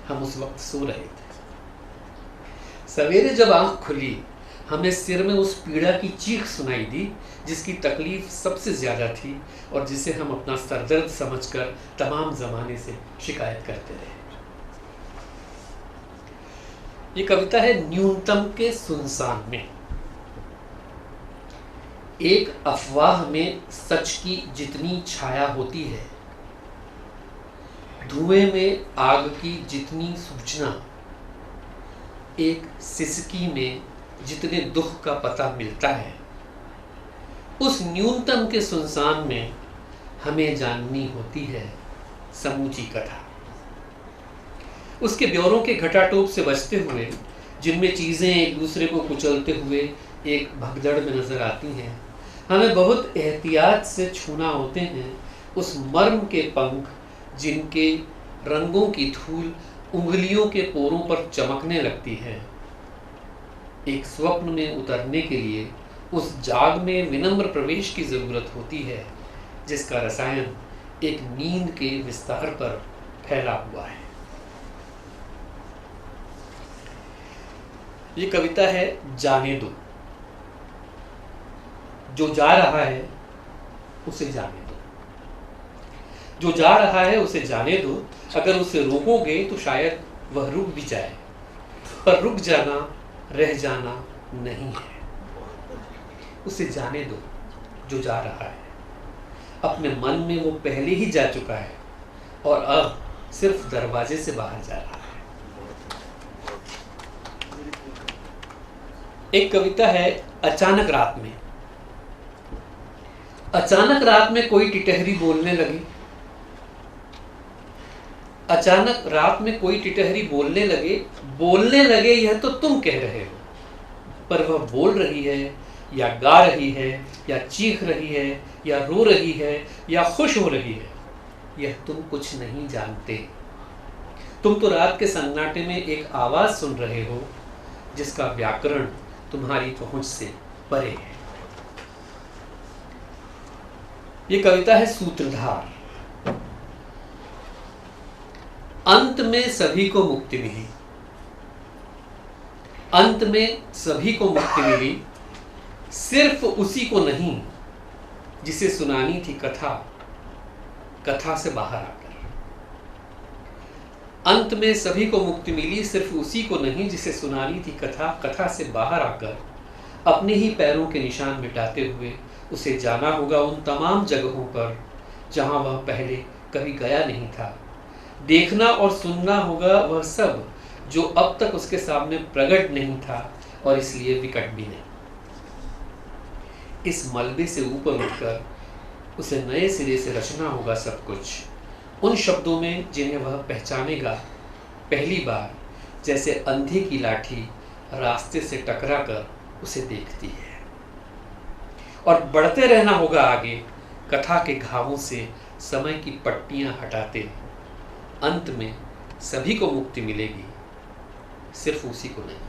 हम उस वक्त सो रहे थे। सवेरे जब आंख खुली, हमें सिर में उस पीड़ा की चीख सुनाई दी जिसकी तकलीफ सबसे ज्यादा थी और जिसे हम अपना सरदर्द समझकर तमाम जमाने से शिकायत करते रहे। ये कविता है न्यूनतम के सुनसान में। एक अफवाह में सच की जितनी छाया होती है, धुएं में आग की जितनी सूचना, एक सिसकी में जितने दुख का पता मिलता है, उस न्यूनतम के सुनसान में हमें जाननी होती है समूची कथा। उसके ब्यौरों के घटाटोप से बचते हुए, जिनमें चीजें एक दूसरे को कुचलते हुए एक भगदड़ में नजर आती हैं, हमें बहुत एहतियात से छूना होते हैं उस मर्म के पंख जिनके रंगों की धूल उंगलियों के पोरों पर चमकने लगती है। एक स्वप्न में उतरने के लिए उस जाग में विनम्र प्रवेश की जरूरत होती है जिसका रसायन एक नींद के विस्तार पर फैला हुआ है। ये कविता है जाने दो। जो जा रहा है उसे जाने दो, जो जा रहा है उसे जाने दो। अगर उसे रोकोगे तो शायद वह रुक भी जाए, पर रुक जाना रह जाना नहीं है। उसे जाने दो जो जा रहा है। अपने मन में वो पहले ही जा चुका है और अब सिर्फ दरवाजे से बाहर जा रहा है। एक कविता है अचानक रात में। अचानक रात में कोई टिटहरी बोलने लगी। अचानक रात में कोई टिटहरी बोलने लगे यह तो तुम कह रहे हो, पर वह बोल रही है या गा रही है या चीख रही है या रो रही है या खुश हो रही है, यह तुम कुछ नहीं जानते। तुम तो रात के सन्नाटे में एक आवाज सुन रहे हो जिसका व्याकरण तुम्हारी पहुंच से परे है। ये कविता है सूत्रधार। अंत में सभी को मुक्ति मिली। अंत में सभी को मुक्ति मिली, सिर्फ उसी को नहीं जिसे सुनानी थी कथा, कथा से बाहर आकर। अंत में सभी को मुक्ति मिली, सिर्फ उसी को नहीं जिसे सुनानी थी कथा, कथा से बाहर आकर अपने ही पैरों के निशान मिटाते हुए उसे जाना होगा उन तमाम जगहों पर जहां वह पहले कभी गया नहीं था। देखना और सुनना होगा वह सब जो अब तक उसके सामने प्रकट नहीं था और इसलिए विकट भी नहीं। इस मलबे से ऊपर उठकर उसे नए सिरे से रचना होगा सब कुछ, उन शब्दों में जिन्हें वह पहचानेगा पहली बार, जैसे अंधे की लाठी रास्ते से टकरा कर उसे देखती है। और बढ़ते रहना होगा आगे, कथा के घावों से समय की पट्टियां हटाते। अंत में सभी को मुक्ति मिलेगी, सिर्फ उसी को नहीं।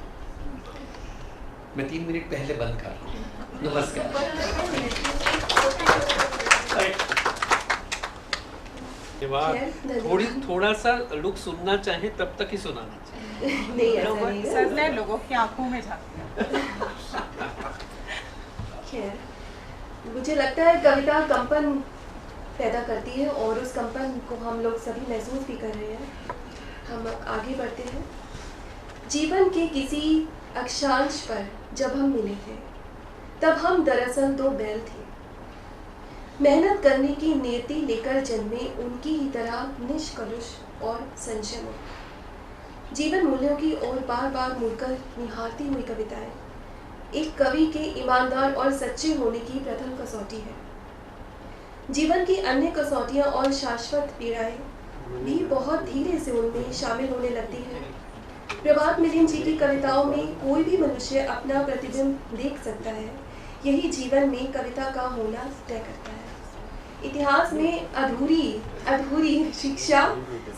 मैं 3 मिनट पहले बंद कर रहा हूं। नमस्कार। थोड़ा सा लोग सुनना चाहे तब तक ही सुनाना चाहिए। नहीं, ऐसा नहीं है। सर मैं लोगों की आंखों में झांकती हूं। खैर, मुझे लगता है कविता कंपन पैदा करती है और उस कंपन को हम लोग सभी महसूस भी कर रहे हैं। हम आगे बढ़ते हैं। जीवन के किसी अक्षांश पर जब हम मिले थे तब हम दरअसल दो बैल थे, मेहनत करने की नियति लेकर जन्मे उनकी ही तरह निष्कलुष और संयम। जीवन मूल्यों की ओर बार बार मुड़कर निहारती हुई कविताएं एक कवि के ईमानदार और सच्चे होने की प्रथम कसौटी है। जीवन की अन्य कसौटियां और शाश्वत पीड़ाएं भी बहुत धीरे से उनमें शामिल होने लगती हैं। प्रभात मिलिंद जी की कविताओं में कोई भी मनुष्य अपना प्रतिबिंब देख सकता है। यही जीवन में कविता का होना तय करता है। इतिहास में अधूरी शिक्षा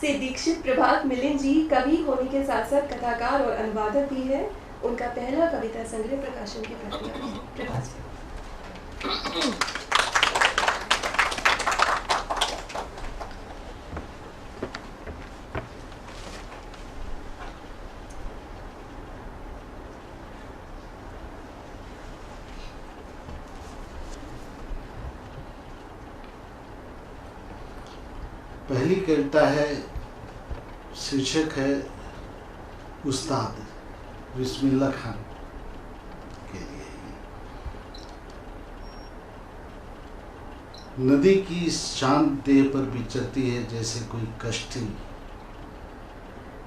से दीक्षित प्रभात मिलिंद जी कवि होने के साथ साथ कथाकार और अनुवादक भी है। उनका पहला कविता संग्रह प्रकाशन की प्रक्रिया है प्रभात। पहली कविता है, शीर्षक है उस्ताद, बिस्मिल्लाह खान के लिए। नदी की शांत देह पर विचरती है जैसे कोई कश्ती,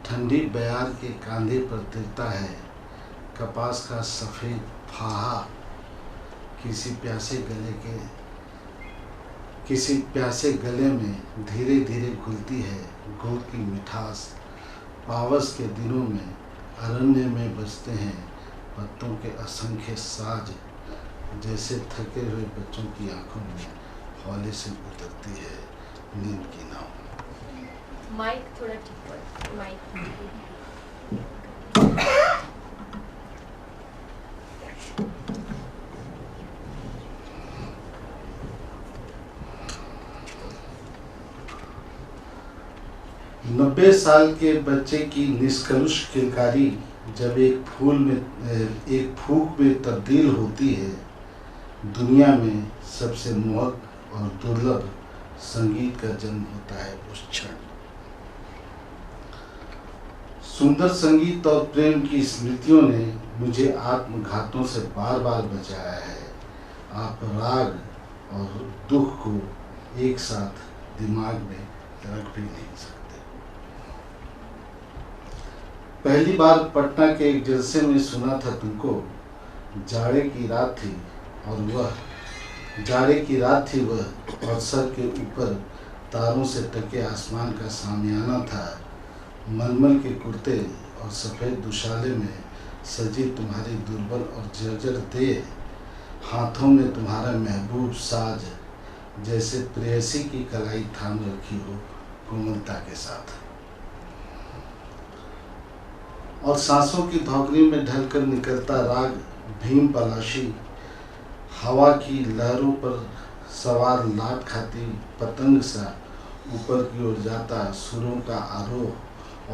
ठंडी बयार के कांधे पर तिरता है कपास का सफ़ेद फाहा, किसी प्यासे गले में धीरे धीरे घुलती है गुड़ की मिठास। पावस के दिनों में अरण्य में बजते हैं पत्तों के असंख्य साज, जैसे थके हुए बच्चों की आंखों में हौले से उतरती है नींद की नाव। माइक थोड़ा ठीक कर, माइक। 90 साल के बच्चे की निष्कलुष किलकारी जब एक फूक में तब्दील होती है, दुनिया में सबसे मोहक और दुर्लभ संगीत का जन्म होता है उस क्षण। सुंदर संगीत और प्रेम की स्मृतियों ने मुझे आत्मघातों से बार बार बचाया है। आप राग और दुख को एक साथ दिमाग में रख भी नहीं सकते। पहली बार पटना के एक जलसे में सुना था तुमको, जाड़े की रात थी वह और सर के ऊपर तारों से टके आसमान का सामियाना था। मलमल के कुर्ते और सफ़ेद दुशाले में सजी तुम्हारी दुर्बल और जर्जर देह, हाथों में तुम्हारा महबूब साज, जैसे प्रेयसी की कलाई थाम रखी हो कोमलता के साथ। और सांसों की धौकनी में ढलकर निकलता राग भीम पलाशी, हवा की लहरों पर सवार लाट खाती पतंग सा ऊपर की ओर जाता सुरों का आरोह,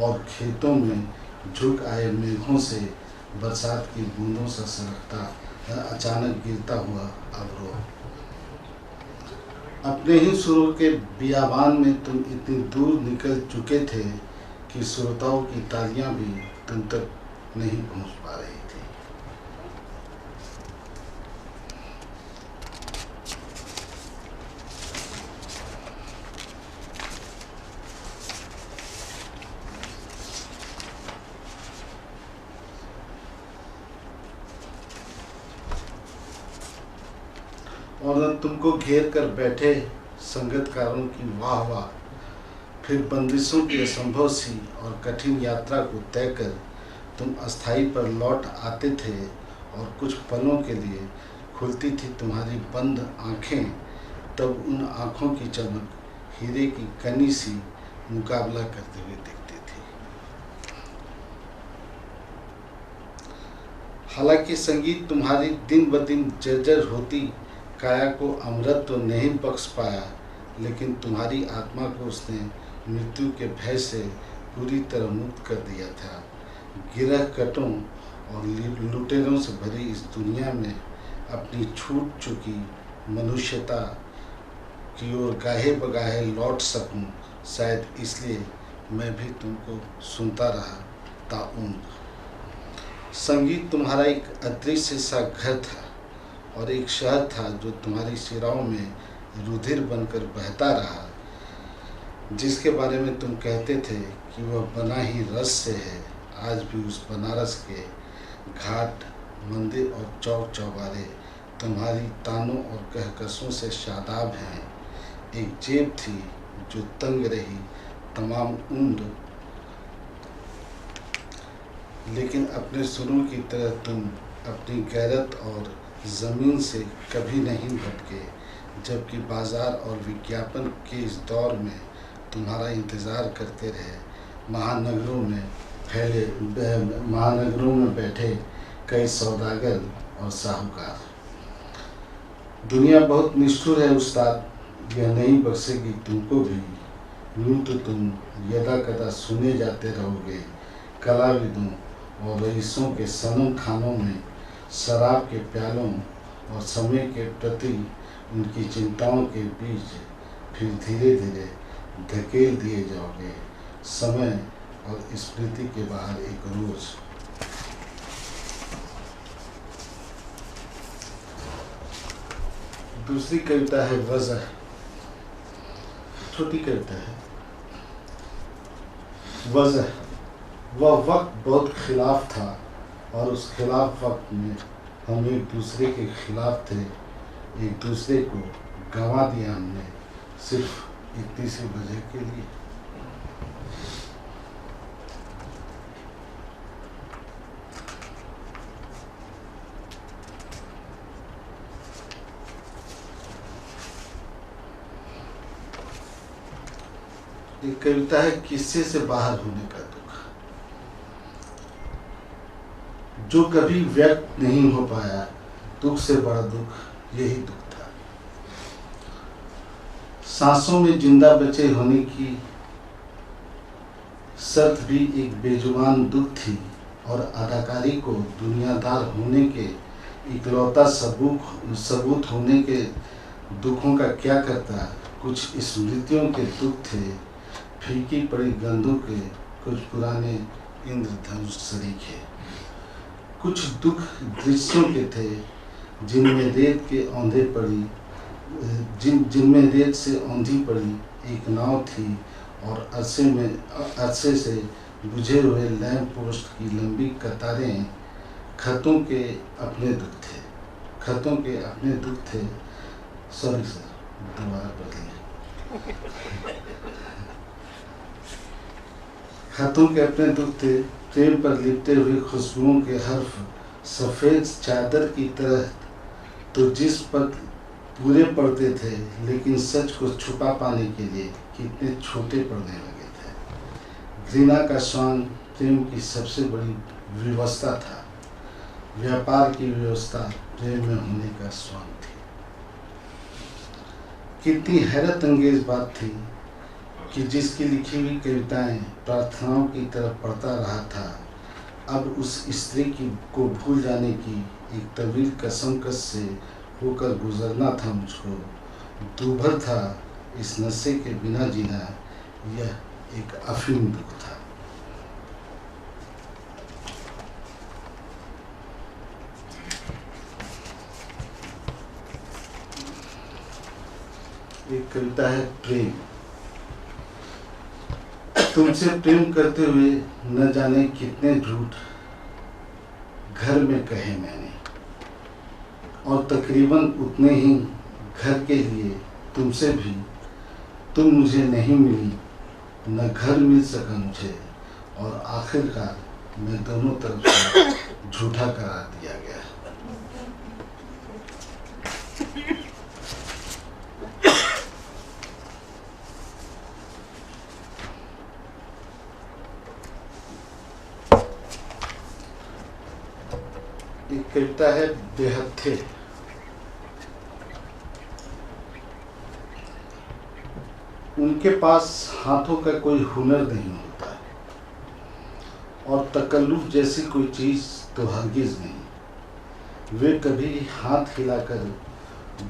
और खेतों में झुक आए मेघों से बरसात की बूंदों सा सरकता अचानक गिरता हुआ अवरोह। अपने ही सुरों के बियाबान में तुम इतनी दूर निकल चुके थे कि श्रोताओं की तालियां भी तुम तक नहीं पहुंच पा रही थी। और तुमको घेर कर बैठे संगतकारों की वाह वाह, फिर बंदिशों की असंभव सी और कठिन यात्रा को तय कर तुम अस्थाई पर लौट आते थे, और कुछ पलों के लिए खुलती थी तुम्हारी बंद आँखें, तब उन आँखों की चमक हीरे की कनी सी मुकाबला करते हुए दिखती थी। हालांकि संगीत तुम्हारी दिन ब दिन जर्जर होती काया को अमृत तो नहीं बख्श पाया, लेकिन तुम्हारी आत्मा को उसने मृत्यु के भय से पूरी तरह मुक्त कर दिया था। गिरह कटों और लुटेरों से भरी इस दुनिया में अपनी छूट चुकी मनुष्यता की ओर गाहे बगाहे लौट सकूं, शायद इसलिए मैं भी तुमको सुनता रहा ताउम्र। संगीत तुम्हारा एक अदृश्य सा घर था और एक शहर था जो तुम्हारी शिराओं में रुधिर बनकर बहता रहा, जिसके बारे में तुम कहते थे कि वह बना ही रस से है। आज भी उस बनारस के घाट, मंदिर और चौक चौबारे तुम्हारी तानों और कहकशों से शादाब हैं। एक जेब थी जो तंग रही तमाम उम्र, लेकिन अपने सुरों की तरह तुम अपनी गैरत और ज़मीन से कभी नहीं भटके। जबकि बाजार और विज्ञापन के इस दौर में तुम्हारा इंतज़ार करते रहे महानगरों में बैठे कई सौदागर और साहूकार। दुनिया बहुत निष्ठुर है उस्ताद, यह नहीं बख्शेगी तुमको भी। यूँ तो तुम यदा कदा सुने जाते रहोगे कलाविदों और रईसों के सनम खानों में शराब के प्यालों और समय के प्रति उनकी चिंताओं के बीच, फिर धीरे धीरे धकेल दिए जाओगे समय और स्मृति के बाहर एक रोज। दूसरी कविता है वजह, छोटी कविता है। वजह, वह वक्त बहुत खिलाफ था और उस खिलाफ वक्त में हम एक दूसरे के खिलाफ थे। एक दूसरे को गंवा दिया हमने सिर्फ इतनी सी वजह के लिए। एक कविता है किस्से से बाहर होने का दुख। जो कभी व्यक्त नहीं हो पाया, दुख से बड़ा दुख यही दुख था। सांसों में जिंदा बचे होने की शर्त भी एक बेजुबान दुख थी और अदाकारी को दुनियादार होने के इकलौता सबूत होने के दुखों का क्या करता। कुछ स्मृतियों के दुख थे, फीकी पड़ी गंधों के, कुछ पुराने इंद्रधनुष सरीखे। कुछ दुख दृश्यों के थे जिनमें रेत के औंधे पड़ी, जिनमें रेत से औंधी पड़ी एक नाव थी और अरसे से बुझे हुए लैंप पोस्ट की लंबी कतारें। खतों के अपने दुख थे। सॉरी सर, दोबारा बदलिए। खतों के अपने दुख थे, प्रेम पर लिपटे हुए खुशबुओं के हर्फ सफ़ेद चादर की तरह तो जिस पर पूरे पड़ते थे, लेकिन सच को छुपा पाने के लिए कितने छोटे पड़ने लगे थे। घृणा का स्वांग प्रेम की सबसे बड़ी विवशता था। व्यापार की व्यवस्था प्रेम में होने का स्वांग थी। कितनी हैरत अंगेज बात थी कि जिसकी लिखी हुई कविताएं प्रार्थनाओं की तरफ पढ़ता रहा था, अब उस स्त्री को भूल जाने की एक तवील कसमकस से होकर गुजरना था मुझको। दूभर था इस नशे के बिना जीना, यह एक अफीम दुख था। एक कविता है प्रेम। तुमसे प्रेम करते हुए न जाने कितने झूठ घर में कहे मैंने, और तकरीबन उतने ही घर के लिए तुमसे भी। तुम मुझे नहीं मिली, न घर मिल सका मुझे, और आखिरकार मैं दोनों तरफ से झूठा करार दिया गया। एक कविता है बेहद। उनके पास हाथों का कोई हुनर नहीं होता और तकल्लुफ जैसी कोई चीज़ तो हरगिज़ नहीं। वे कभी हाथ हिलाकर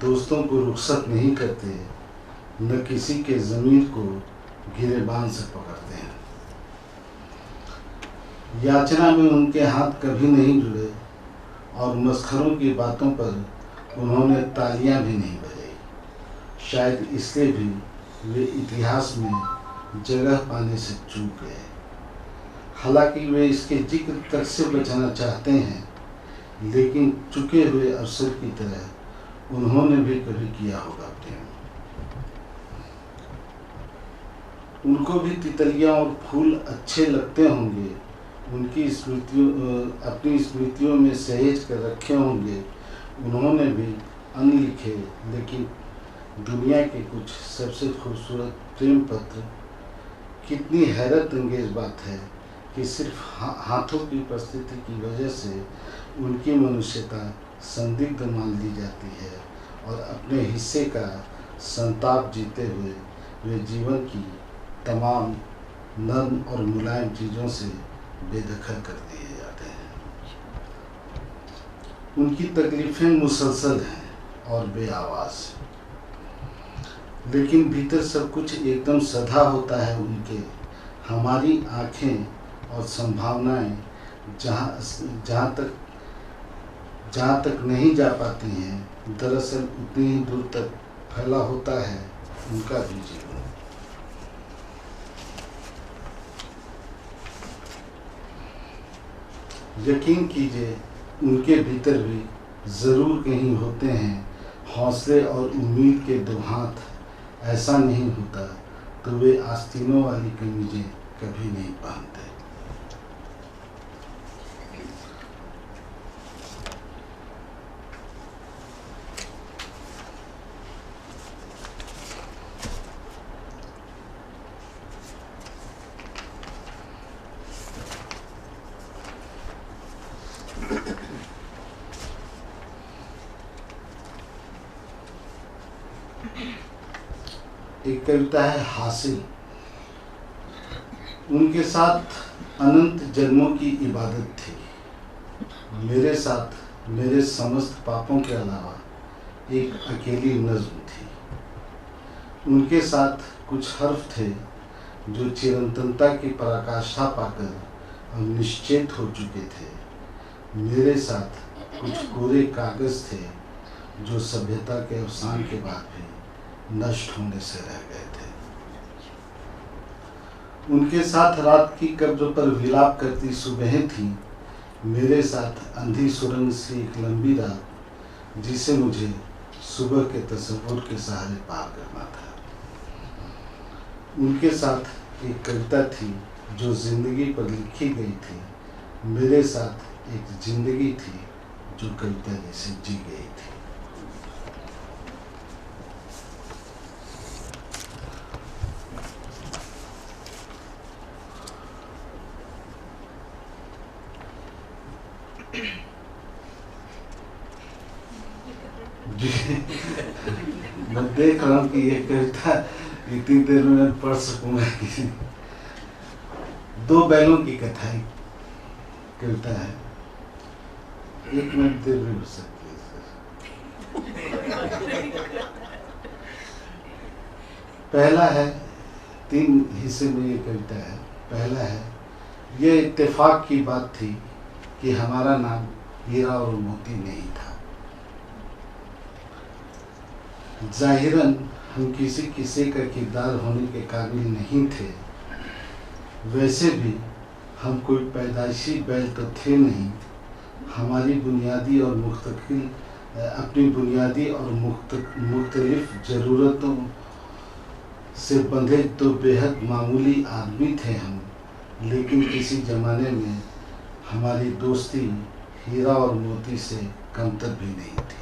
दोस्तों को रुखसत नहीं करते, न किसी के ज़मीर को गिरेबान से पकड़ते हैं। याचना में उनके हाथ कभी नहीं जुड़े और मस्खरों की बातों पर उन्होंने तालियां भी नहीं बजाई। शायद इसलिए भी वे इतिहास में जगह पाने से चूक गए। हालांकि वे इसके जिक्र तक से बचाना चाहते हैं, लेकिन चुके हुए अवसर की तरह उन्होंने भी कभी किया होगा प्रेम। उनको भी तितलियां और फूल अच्छे लगते होंगे, उनकी स्मृतियों अपनी स्मृतियों में सहेज कर रखे होंगे। उन्होंने भी अनलिखे लेकिन दुनिया के कुछ सबसे खूबसूरत प्रेम पत्र। कितनी हैरत अंगेज बात है कि सिर्फ हाथों की उपस्थिति की वजह से उनकी मनुष्यता संदिग्ध मान ली जाती है और अपने हिस्से का संताप जीते हुए वे जीवन की तमाम नर्म और मुलायम चीज़ों से बेदखल कर दिए जाते हैं। उनकी तकलीफ़ें मुसलसल हैं और बेआवाज़, लेकिन भीतर सब कुछ एकदम सधा होता है उनके। हमारी आँखें और संभावनाएं जहाँ तक नहीं जा पाती हैं, दरअसल उतनी ही दूर तक फैला होता है उनका भी जीवन। यकीन कीजिए, उनके भीतर भी ज़रूर कहीं होते हैं हौसले और उम्मीद के दो हाथ। ऐसा नहीं होता तो वे आस्तीनों वाली कमीजें कभी नहीं पहनते। एक कविता है हासिल। उनके साथ अनंत जन्मों की इबादत थी। मेरे साथ मेरे समस्त पापों के अलावा एक अकेली नज़्म थी। उनके साथ कुछ हर्फ थे जो चिरंतनता की पराकाष्ठा पाकर अब निश्चेत हो चुके थे। मेरे साथ कुछ कोरे कागज़ थे जो सभ्यता के अवसान के बाद भी नष्ट होने से रह गए थे। उनके साथ रात की कब्र पर विलाप करती सुबहें थी। मेरे साथ अंधी सुरंग सी एक लंबी रात जिसे मुझे सुबह के तसव्वुर के सहारे पार करना था। उनके साथ एक कविता थी जो जिंदगी पर लिखी गई थी। मेरे साथ एक जिंदगी थी जो कविता जैसे जी गई थी। मैं देख रहा हूँ कि ये कविता इतनी देर में मैं पढ़ सकूंगा। किसी दो बैलों की कथा कविता है, 1 मिनट देर भी हो सकती है। पहला है, 3 हिस्से में ये कविता है। पहला है, ये इत्तेफाक की बात थी कि हमारा नाम हीरा और मोती नहीं था। जाहिरन हम किसी किस्से का किरदार होने के काबिल नहीं थे। वैसे भी हम कोई पैदाइशी बैल तो थे नहीं। हमारी बुनियादी और अपनी बुनियादी और मुख्तलिफ ज़रूरतों से बंधे तो बेहद मामूली आदमी थे हम। लेकिन किसी ज़माने में हमारी दोस्ती हीरा और मोती से कमतर भी नहीं थी।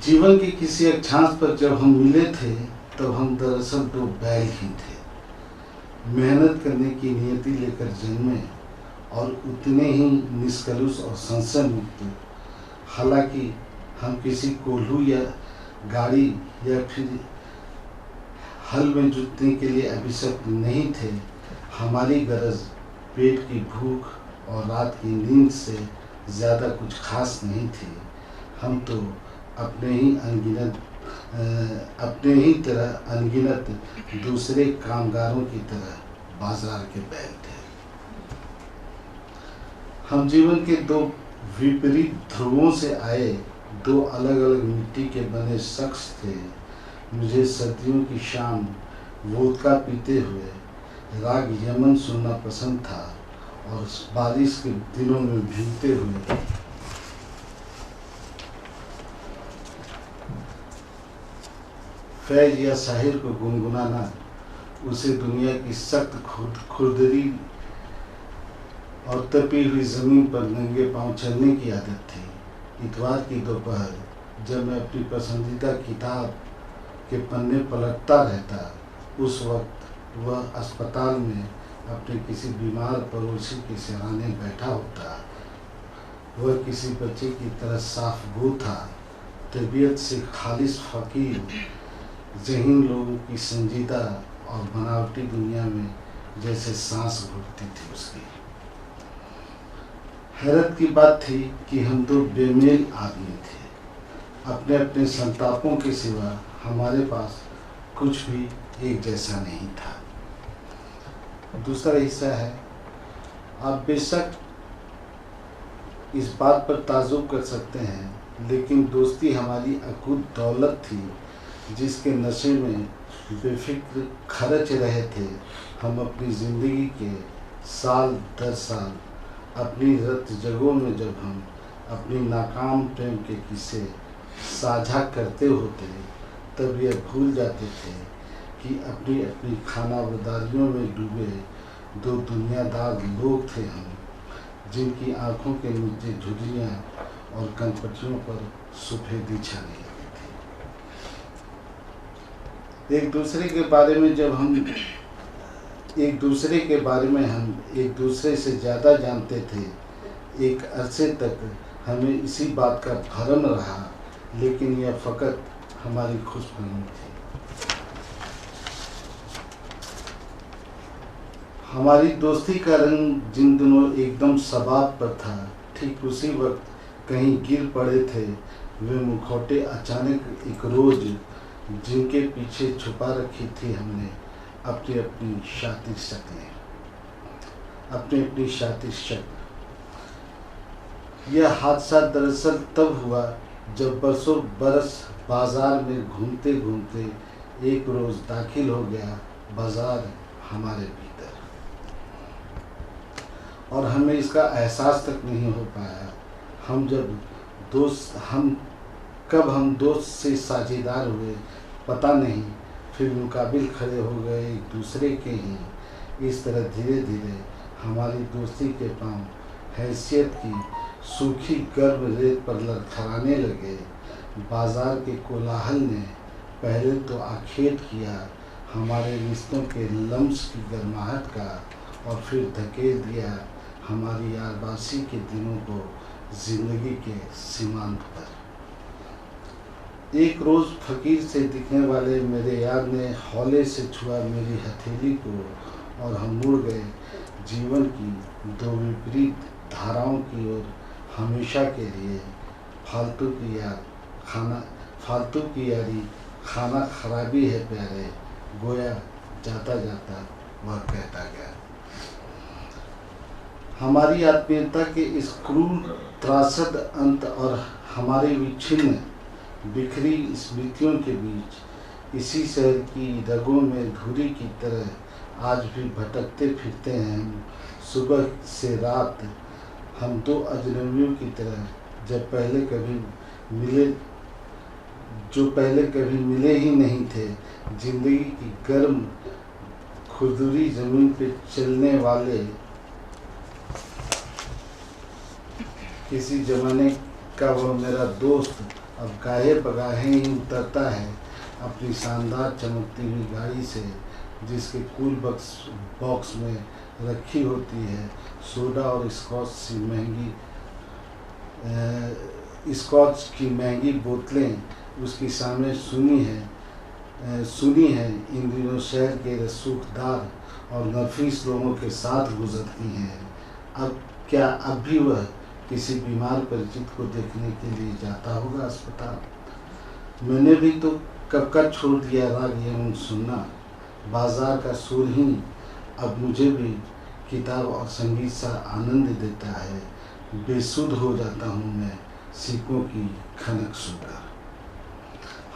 जीवन के किसी अक्षांश पर जब हम मिले थे तब हम दरअसल 2 बैल ही थे। मेहनत करने की नियति लेकर जन्मे और उतने ही निष्कलुष और संशय मुक्त। हालांकि हम किसी कोल्हू या गाड़ी या फिर हल में जुटने के लिए अभिशप्त नहीं थे। हमारी गरज पेट की भूख और रात की नींद से ज़्यादा कुछ खास नहीं थे। हम तो अपने ही तरह अनगिनत दूसरे कामगारों की तरह बाजार के बैल थे। हम जीवन के दो विपरीत ध्रुवों से आए दो अलग अलग मिट्टी के बने शख्स थे। मुझे सर्दियों की शाम वोदका पीते हुए राग यमन सुनना पसंद था और बारिश के दिनों में भीगते हुए फैज या शाहिर को गुनगुनाना उसे दुनिया की सख्त खुरदरी और तपी हुई ज़मीन पर नंगे पांव चलने की आदत थी। इतवार की दोपहर जब मैं अपनी पसंदीदा किताब के पन्ने पलटता रहता, उस वक्त वह अस्पताल में अपने किसी बीमार पड़ोसी के सिरहाने बैठा होता। वह किसी बच्चे की तरह साफ गो था, तबीयत से खालिस फ़कीर, ज़हीन लोगों की संजीदा और बनावटी दुनिया में जैसे सांस घुटती थी उसकी। हैरत की बात थी कि हम दो बेमेल आदमी थे। अपने अपने संतापों के सिवा हमारे पास कुछ भी एक जैसा नहीं था। दूसरा हिस्सा है, आप बेशक इस बात पर ताजुब कर सकते हैं, लेकिन दोस्ती हमारी अकूत दौलत थी जिसके नशे में बेफिक्र खर्च रहे थे। हम अपनी ज़िंदगी के साल दर साल अपनी रत जगहों में जब हम अपनी नाकाम प्रेम के किस्से साझा करते होते, तब यह भूल जाते थे कि अपनी अपनी खानाबदारियों में डूबे दो दुनियादार लोग थे हम, जिनकी आंखों के नीचे झुर्रियाँ और कनपटियों पर सफ़ेदी छाने लगी थी। एक दूसरे के बारे में हम एक दूसरे से ज़्यादा जानते थे। एक अरसे तक हमें इसी बात का भरम रहा, लेकिन यह फ़कत हमारी खुशफहमी थी। हमारी दोस्ती का रंग जिन दिनों एकदम सबाब पर था, ठीक उसी वक्त कहीं गिर पड़े थे वे मुखौटे अचानक एक रोज़, जिनके पीछे छुपा रखी थी हमने अपनी अपनी शातिर शक्लें, अपनी अपनी शातिर शक्ल। यह हादसा दरअसल तब हुआ जब बरसों बरस बाजार में घूमते घूमते एक रोज़ दाखिल हो गया बाजार हमारे भीतर, और हमें इसका एहसास तक नहीं हो पाया। कब हम दोस्त से साझेदार हुए पता नहीं, फिर मुकाबिल खड़े हो गए एक दूसरे के ही। इस तरह धीरे धीरे हमारी दोस्ती के पांव हैसियत की सूखी गर्म रेत पर लड़खड़ाने लगे। बाजार के कोलाहल ने पहले तो आखेट किया हमारे रिश्तों के लम्स की गर्माहट का, और फिर धकेल दिया हमारी यारबासी के दिनों को जिंदगी के सीमांत पर। एक रोज़ फ़कीर से दिखने वाले मेरे यार ने हौले से छुआ मेरी हथेली को, और हम मुड़ गए जीवन की दो विपरीत धाराओं की ओर हमेशा के लिए। फालतू की यारी खाना खराबी है प्यारे, गोया जाता जाता वह कहता गया। हमारी आत्मीयता के इस क्रूर त्रासद अंत और हमारे विच्छिन्न बिखरी स्मृतियों के बीच इसी शहर की रगों में धूरी की तरह आज भी भटकते फिरते हैं हम। सुबह से रात हम दो अजनबियों की तरह जो पहले कभी मिले ही नहीं थे। जिंदगी की गर्म खुरदुरी ज़मीन पे चलने वाले किसी जमाने का वह मेरा दोस्त अब गाहे बगाहे ही उतरता है अपनी शानदार चमकती हुई गाड़ी से, जिसके कूल बॉक्स में रखी होती है सोडा और स्कॉच की महंगी बोतलें। उसके सामने सुनी है इन दिनों शहर के रसूखदार और नफीस लोगों के साथ गुजरती हैं। अब भी वह किसी बीमार परिचित को देखने के लिए जाता होगा अस्पताल। मैंने भी तो कब का छोड़ दिया राग एवं सुनना, बाजार का सुर ही अब मुझे भी किताब और संगीत सा आनंद देता है। बेसुध हो जाता हूँ मैं सीखों की खनक सुनकर।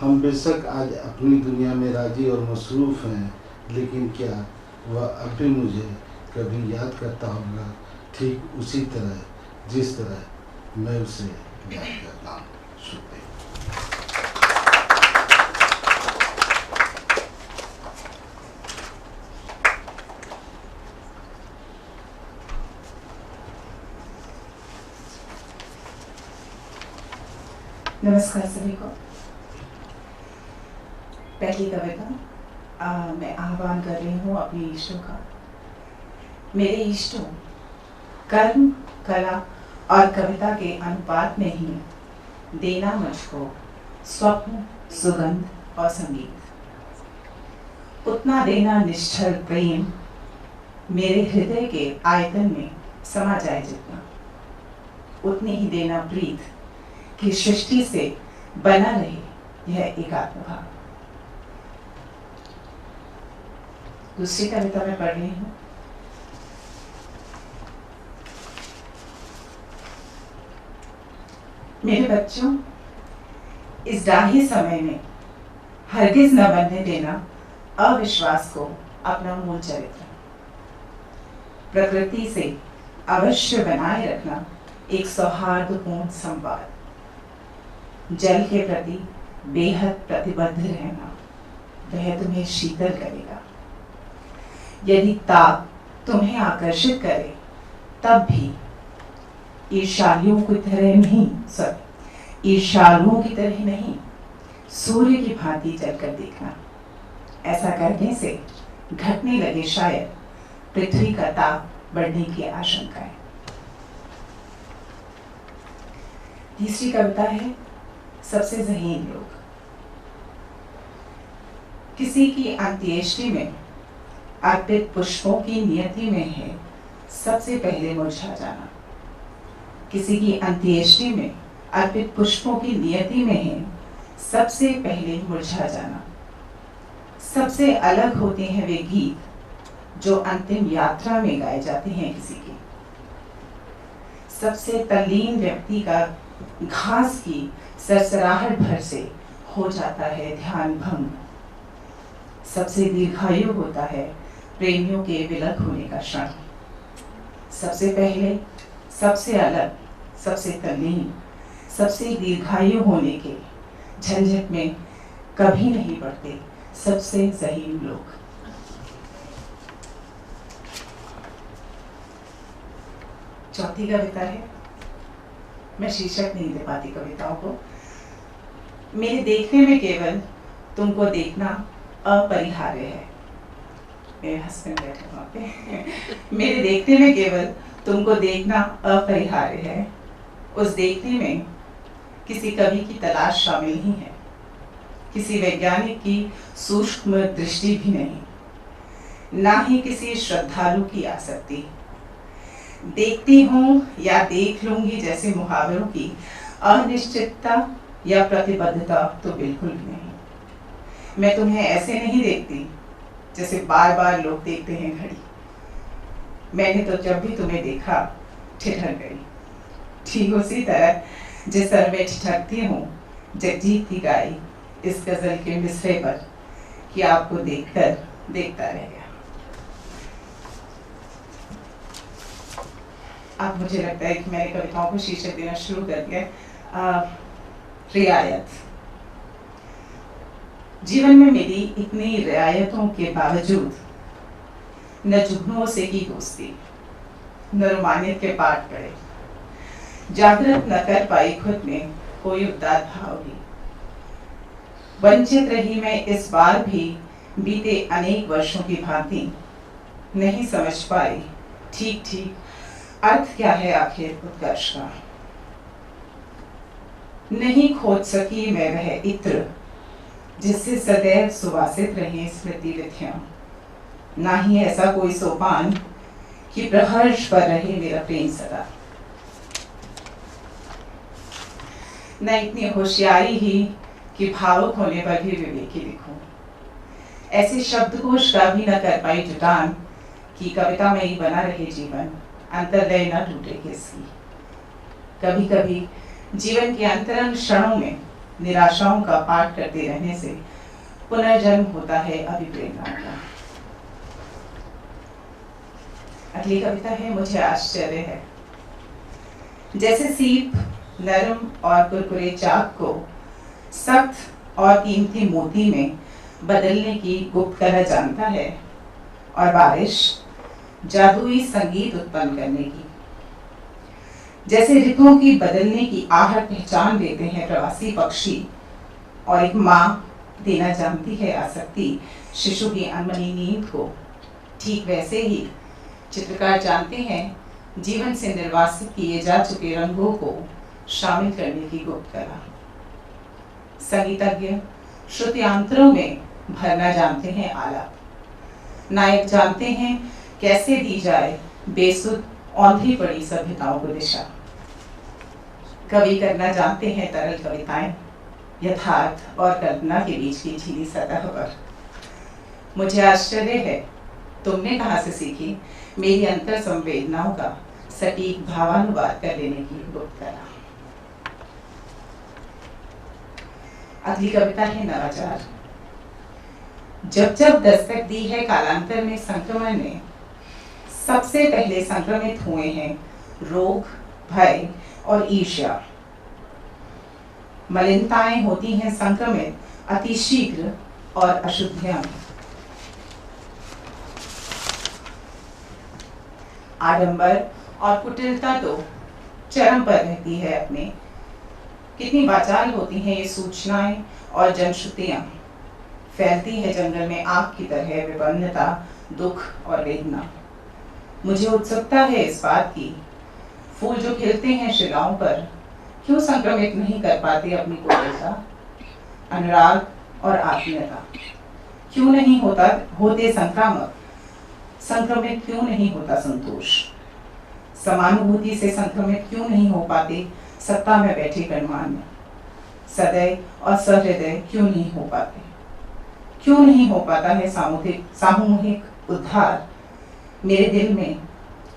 हम बेशक आज अपनी दुनिया में राजी और मसरूफ़ हैं, लेकिन क्या वह अब भी मुझे कभी याद करता होगा, ठीक उसी तरह जिस तरह मैं उसे याद करता हूँ। शुक्रिया। नमस्कार सभी को। पहली कविता मैं आह्वान कर रही हूँ अपने इष्टों का। मेरे इष्टों, कर्म, कला और कविता के अनुपात में ही देना मुझको स्वप्न, सुगंध और संगीत। उतना देना निश्चल प्रेम मेरे हृदय के आयतन में समा जाए जितना, उतनी ही देना प्रीत कि सृष्टि से बना रहे यह एकात्म भाव। दूसरी कविता में पढ़ रही हूँ। मेरे बच्चों, इस डाही समय में हरगिज न बनने देना अविश्वास को अपना मूल चरित्र। प्रकृति से अवश्य बनाए रखना एक सौहार्दपूर्ण संवाद। जल के प्रति बेहद प्रतिबद्ध रहना, वह तुम्हें शीतल करेगा। यदि ताप तुम्हें आकर्षित करे, तब भी ईर्ष्यालुओं की तरह नहीं, सूर्य की भांति जलकर देखना। ऐसा करने से घटने लगे शायद पृथ्वी का ताप बढ़ने की आशंका है। तीसरी कविता है सबसे ज़हीन लोग। किसी की अंत्येष्टि में अर्पित पुष्पों की नियति में है सबसे पहले मुरझा जाना। किसी की अंत्येष्टि में अर्पित पुष्पों की नियति में है सबसे पहले मुरझा जाना। सबसे अलग होते हैं वे गीत जो अंतिम यात्रा में गाए जाते हैं किसी की। सबसे तल्लीन व्यक्ति का घास की सरसराहट भर से हो जाता है ध्यान भंग। सबसे दीर्घायु होता है प्रेमियों के विलग होने का क्षण। सबसे पहले, सबसे अलग, सबसे तल्लीन, सबसे दीर्घायु होने के झंझट में कभी नहीं पड़ते सबसे ज़हीन लोग। चौथी कविता है, मैं शीर्षक नहीं दे पाती कविताओं को। मेरे देखने में केवल तुमको देखना अपरिहार्य है। मेरे हस्बैंड बैठे वहाँ पे। मेरे देखने में केवल तुमको देखना अपरिहार्य है। उस देखने में किसी कवि की तलाश शामिल नहीं है, किसी वैज्ञानिक की सूक्ष्म दृष्टि भी नहीं, ना ही किसी श्रद्धालु की आसक्ति। देखती हूँ या देख लूंगी जैसे मुहावरों की अनिश्चितता या प्रतिबद्धता तो बिल्कुल भी नहीं। मैं तुम्हें ऐसे नहीं देखती जैसे बार बार लोग देखते हैं घड़ी। मैंने तो जब भी तुम्हें देखा ठिठक गई, ठीक उसी तरह जिस तरह मैं ठिठकती हूँ जगजीत की गाई इस गजल के मिसरे पर कि आपको देखकर देखता रह गया। अब मुझे लगता है कि मैंने कविताओं को शीर्षक देना शुरू कर दिया। रियायत। जीवन में मेरी इतनी रियायतों के बावजूद न जुगनुओं से की दोस्ती, न रोमानियत के पाठ पढ़े, जागृत न कर पाई खुद में कोई उदार भाव भी। वंचित रही मैं इस बार भी बीते अनेक वर्षों की भांति, नहीं समझ पाई ठीक ठीक अर्थ क्या है आखिर उत्कर्ष का। नहीं खोज सकी मैं वह इत्र जिससे सदैव सुवासित रहे स्मृति विधियां। ना ही ऐसा कोई सोपान कि प्रहर्ष पर रहे मेरा प्रेम सदा। न इतनी होशियारी ही कि भावुक होने पर भी विवेकी दिखूं। ऐसे शब्दकोश का भी न कर पाई जुटान कि कविता में ही बना रहे जीवन, अंतर्लय न टूटे किसकी। कभी कभी जीवन के अंतरंग क्षणों में निराशाओं का पाठ करते रहने से पुनर्जन्म होता है अभिप्रेरणा का। अगली कविता है मुझे आश्चर्य है। जैसे सीप नरम और कुरकुरे चाक को सख्त और कीमती मोती में बदलने की गुप्त कला जानता है, और बारिश जादुई संगीत उत्पन्न करने की। जैसे ऋतुओं की बदलने की आहट पहचान देते हैं प्रवासी पक्षी, और एक माँ देना जानती है आसक्ति शिशु की अनमनी नींद को, ठीक वैसे ही चित्रकार जानते हैं जीवन से निर्वासित किए जा चुके रंगों को शामिल करने की गुप्त कला। संगीतज्ञ श्रुतियांतरों में भरना जानते हैं आलाप। नायक जानते हैं कैसे दी जाए बेसुध औंधी पड़ी सभ्यताओं को दिशा। कवि करना जानते हैं तरल कविताएं यथार्थ और कल्पना के बीच की झीली सतह पर। मुझे आश्चर्य है तुमने कहाँ से सीखी मेरी अंतर संवेदनाओं का सटीक भावानुवाद कर लेने की गुप्त कला। अगली कविता है नवाचार। जब जब दस्तक दी है कालांतर में संक्रमण ने, सबसे पहले संक्रमित हुए हैं रोग, भय और ईर्ष्या। मलिनताएं होती हैं संक्रमित अतिशीघ्र और अशुद्धियां। आडंबर और कुटिलता तो चरम पर रहती है अपने। कितनी वाचाल होती हैं ये सूचनाएं और जनश्रुतियां। फैलती है जंगल में आग की तरह विपन्नता, दुख और वेदना। मुझे उत्सुकता है इस बात की, फूल जो खिलते हैं शिलाओं पर क्यों संक्रमित नहीं कर पाते अपनी कोमलता, अनुराग और आत्मीयता। क्यों नहीं होते संक्रामक, संक्रमित क्यों नहीं होता संतोष। समानुभूति से संक्रमित क्यों नहीं हो पाते सत्ता में बैठे गणमान्य। सदैव और सहृदय क्यों नहीं हो पाते। क्यों नहीं हो पाता है सामूहिक उद्धार। मेरे दिल में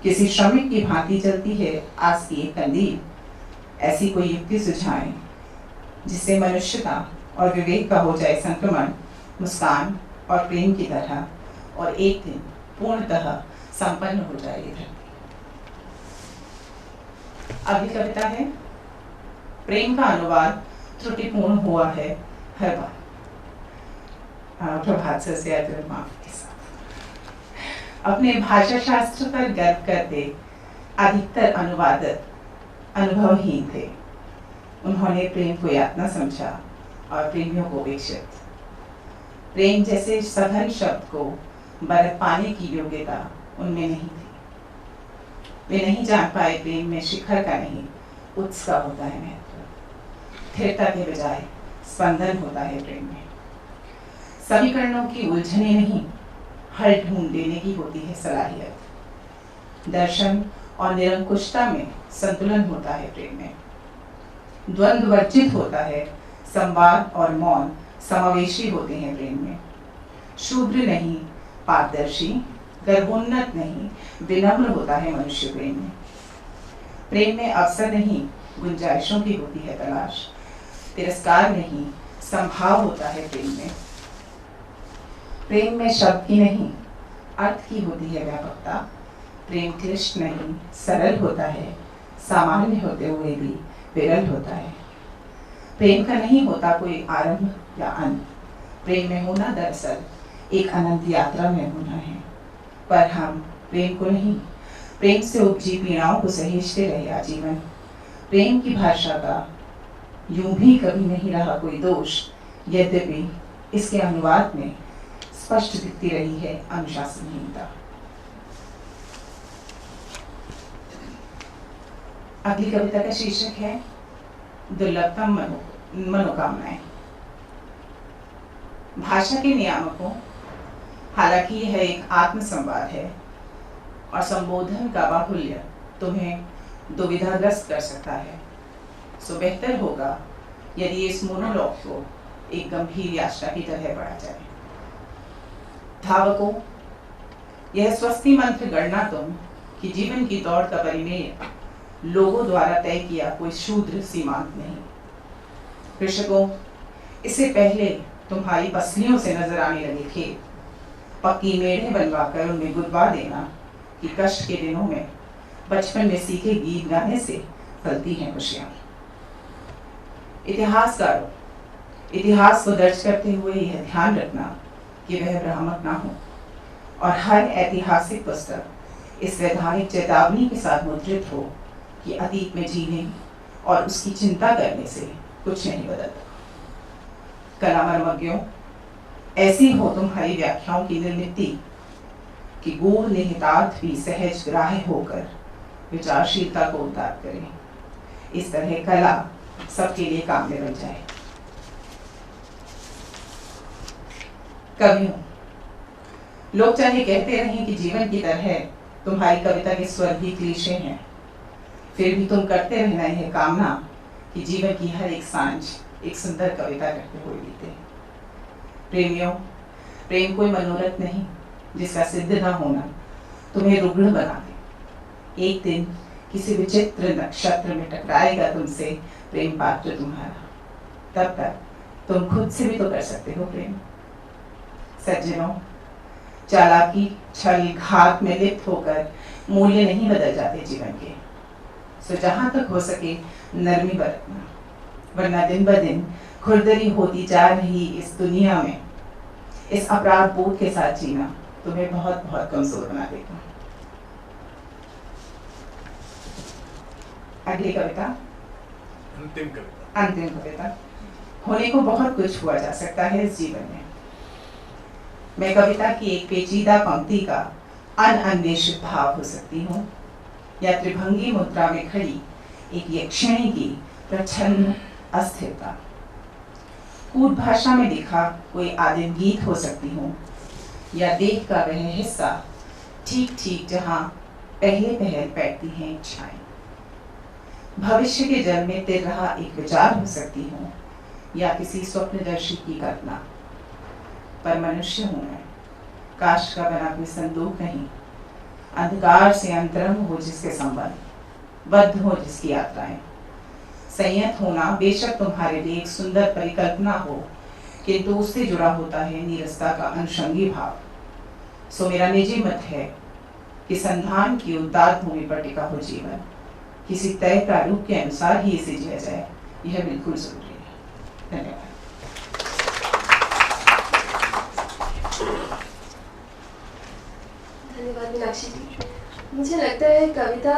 किसी श्रमिक की भांति जलती है आस की एक कंदील। ऐसी कोई युक्ति सुझाएं जिससे मनुष्यता और विवेक का हो जाए संक्रमण, मुस्कान और प्रेम की तरह, और एक दिन पूर्णतः संपन्न हो जाए ये धरती। अगली कविता है प्रेम का अनुवाद त्रुटिपूर्ण हुआ है हर बार। प्रभात सर से माफ के साथ अपने भाषा शास्त्र पर गर्व करते अधिकतर अनुवादक अनुभवहीन थे। उन्होंने प्रेम को यातना समझा और प्रेमियों को उपेक्षित। प्रेम जैसे सघन शब्द को बरत पाने की योग्यता उनमें नहीं थी। वे नहीं जान पाए प्रेम में शिखर का नहीं उच्च का होता है महत्व। स्थिरता के बजाय स्पंदन होता है प्रेम में। समीकरणों की उलझने नहीं, हल ढूंढ देने की होती है सलाहियत। दर्शन और निरंकुशता में संतुलन होता है प्रेम में। द्वंद्व वर्जित होता है, संवाद और मौन समावेशी होते हैं प्रेम में। शूद्र नहीं, पारदर्शी, गर्भोन्नत नहीं, विनम्र होता है मनुष्य प्रेम में। प्रेम में अवसर नहीं, गुंजाइशों की होती है तलाश। तिरस्कार नहीं, संभाव होता है प्रेम में। प्रेम में शब्द की नहीं, अर्थ की होती है व्यापकता। प्रेम क्लिष्ट नहीं, सरल होता है, सामान्य होते हुए भी विरल होता है। प्रेम का नहीं होता कोई आरंभ या अंत। प्रेम में होना दरअसल एक अनंत यात्रा में होना है। पर हम प्रेम को नहीं, प्रेम से उपजी पीड़ाओं को सहेजते रहे आजीवन। प्रेम की भाषा का यूं भी कभी नहीं रहा कोई दोष, यद्यपि इसके अनुवाद में स्पष्ट दिखती रही है अनुशासनहीनता। अगली कविता का शीर्षक है दुर्लभतम मनोकामनाएं। भाषा के नियामकों, हालांकि यह एक आत्मसंवाद है और संबोधन का बाहुल्य तुम्हें दुविधाग्रस्त कर सकता है, सो बेहतर होगा यदि इस मोनोलॉग को एक गंभीर याचना की तरह पढ़ा जाए। धावकों, यह स्वस्ति मंत्र गणना तुम कि जीवन की दौड़ का परिमेय लोगों द्वारा तय किया कोई शूद्र सीमांत नहीं। कृषकों, इससे पहले तुम्हारी पसलियों से नजर आने लगे खेत पक्की मेढ़े बनवाकर उनमें गुदवा देना कि कष्ट के दिनों में बचपन में सीखे गीत गाने से फलती हैं खुशियां। इतिहासकारों, इतिहास को दर्ज करते हुए यह ध्यान रखना कि वह भ्रामक ना हो और हर ऐतिहासिक पुस्तक इस वैधानिक चेतावनी के साथ मुद्रित हो कि अतीत में जीने और उसकी चिंता करने से कुछ नहीं बदलता। कलामर्मज्ञों, ऐसी हो तुम्हारी व्याख्याओं की निर्मिति कि गूढ़ निहितार्थ भी सहज ग्राह्य होकर विचारशीलता को उद्धार करें। इस तरह कला सबके लिए काम में बन जाए। कवियों, लोग चाहे कहते रहें कि जीवन की तरह तुम्हारी कविता के स्वर भी क्लीशे हैं, फिर भी तुम करते रहना यह कामना कि जीवन की हर एक सांझ एक सुंदर कविता करते हुए बीते। प्रेमियों, प्रेम कोई मनोरथ नहीं जिसका सिद्ध न होना तुम्हें रुग्ण बना दे। एक दिन किसी विचित्र नक्षत्र में टकराएगा तुमसे प्रेम पात्र तुम्हारा, तब तक तुम खुद से भी तो कर सकते हो प्रेम। सज्जनों, चालाकी, छल, घात में लिप्त होकर मूल्य नहीं बदल जाते जीवन के, सो जहां तक हो सके नरमी बरतना, वरना दिन ब दिन खुरदरी होती जा रही इस दुनिया में इस अपराध बोध के साथ जीना तुम्हें बहुत बहुत कमजोर बना देगा। अगली कविता, अंतिम कविता। होने को बहुत कुछ हुआ जा सकता है इस जीवन में। मैं कविता की एक पेचीदा पंक्ति का अनअन्वेषित भाव हो सकती हूँ, या त्रिभंगी मुद्रा में खड़ी एक यक्षिणी की प्रच्छन्न अस्थिरता। कूट भाषा में लिखा कोई आदिम गीत हो सकती हूँ, या देख का वह हिस्सा ठीक ठीक जहाँ पहले पहल बैठती हैं इच्छाएं। भविष्य के जल में तिर रहा एक विचार हो सकती हूँ, या किसी स्वप्नदर्शी की कल्पना। पर मनुष्य हूँ मैं, काष्ठ का बना कोई संदूक नहीं, अंधकार से अंतरंग हो जिसके संबंध, बद्ध हो जिसकी यात्राएं। संयत होना बेशक तुम्हारे लिए एक सुंदर परिकल्पना हो, किंतु उससे जुड़ा होता है नीरसता का अनुषंगी भाव। सो मेरा निजी मत है कि संधान की उदार भूमि पर टिका हो जीवन किसी तय प्रारूप के अनुसार ही इसे जिया जाए, यह बिल्कुल जरूरी है। धन्यवाद। धन्यवाद मीनाक्षी जी। मुझे लगता है कविता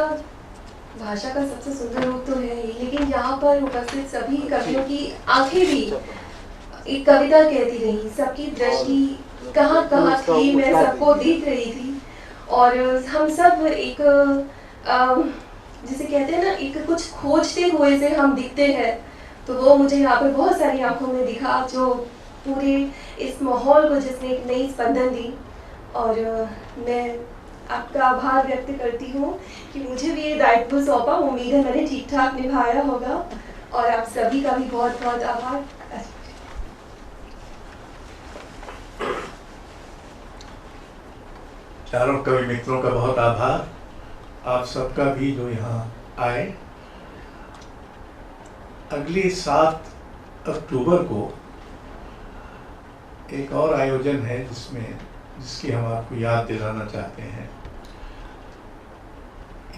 भाषा का सबसे सुंदर रूप तो है ही, लेकिन यहाँ पर उपस्थित सभी कवियों की आंखें भी एक कविता कहती रही। सबकी दृष्टि कहाँ कहाँ थी, मैं सबको देख रही थी, और हम सब एक जिसे कहते हैं ना, एक कुछ खोजते हुए से हम दिखते हैं। तो वो मुझे यहाँ पर बहुत सारी आंखों में दिखा, जो पूरे इस माहौल को जिसने एक नई स्पंदन दी। और मैं आपका आभार व्यक्त करती हूँ कि मुझे भी ये दायित्व सौंपा। उम्मीद है मैंने ठीक ठाक निभाया होगा, और आप सभी का भी बहुत बहुत आभार। चारों कवि मित्रों का बहुत आभार, आप सबका भी जो यहाँ आए। अगली 7 अक्टूबर को एक और आयोजन है जिसकी हम आपको याद दिलाना चाहते हैं।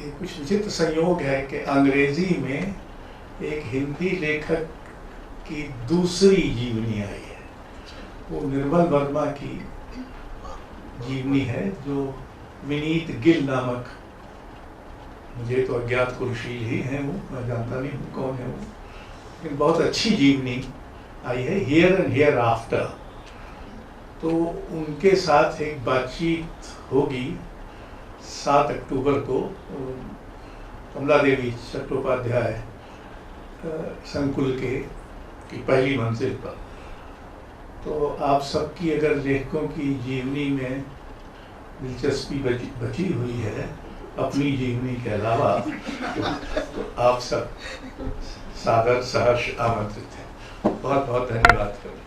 ये कुछ विचित्र संयोग है कि अंग्रेजी में एक हिंदी लेखक की दूसरी जीवनी आई है। वो निर्मल वर्मा की जीवनी है, जो विनीत गिल नामक, मुझे तो अज्ञात कुरुशील ही है वो, मैं जानता नहीं हूँ कौन है वो, लेकिन बहुत अच्छी जीवनी आई है, हियर एंड हियर आफ्टर। तो उनके साथ एक बातचीत होगी 7 अक्टूबर को कमला देवी चट्टोपाध्याय संकुल की पहली मंजिल पर। तो आप सबकी अगर लेखकों की जीवनी में दिलचस्पी बची हुई है अपनी जीवनी के अलावा, तो आप सब सादर सहर्ष आमंत्रित हैं। बहुत बहुत धन्यवाद करूँ,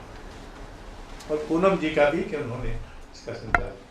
और पूनम जी का भी कि उन्होंने इसका संचालन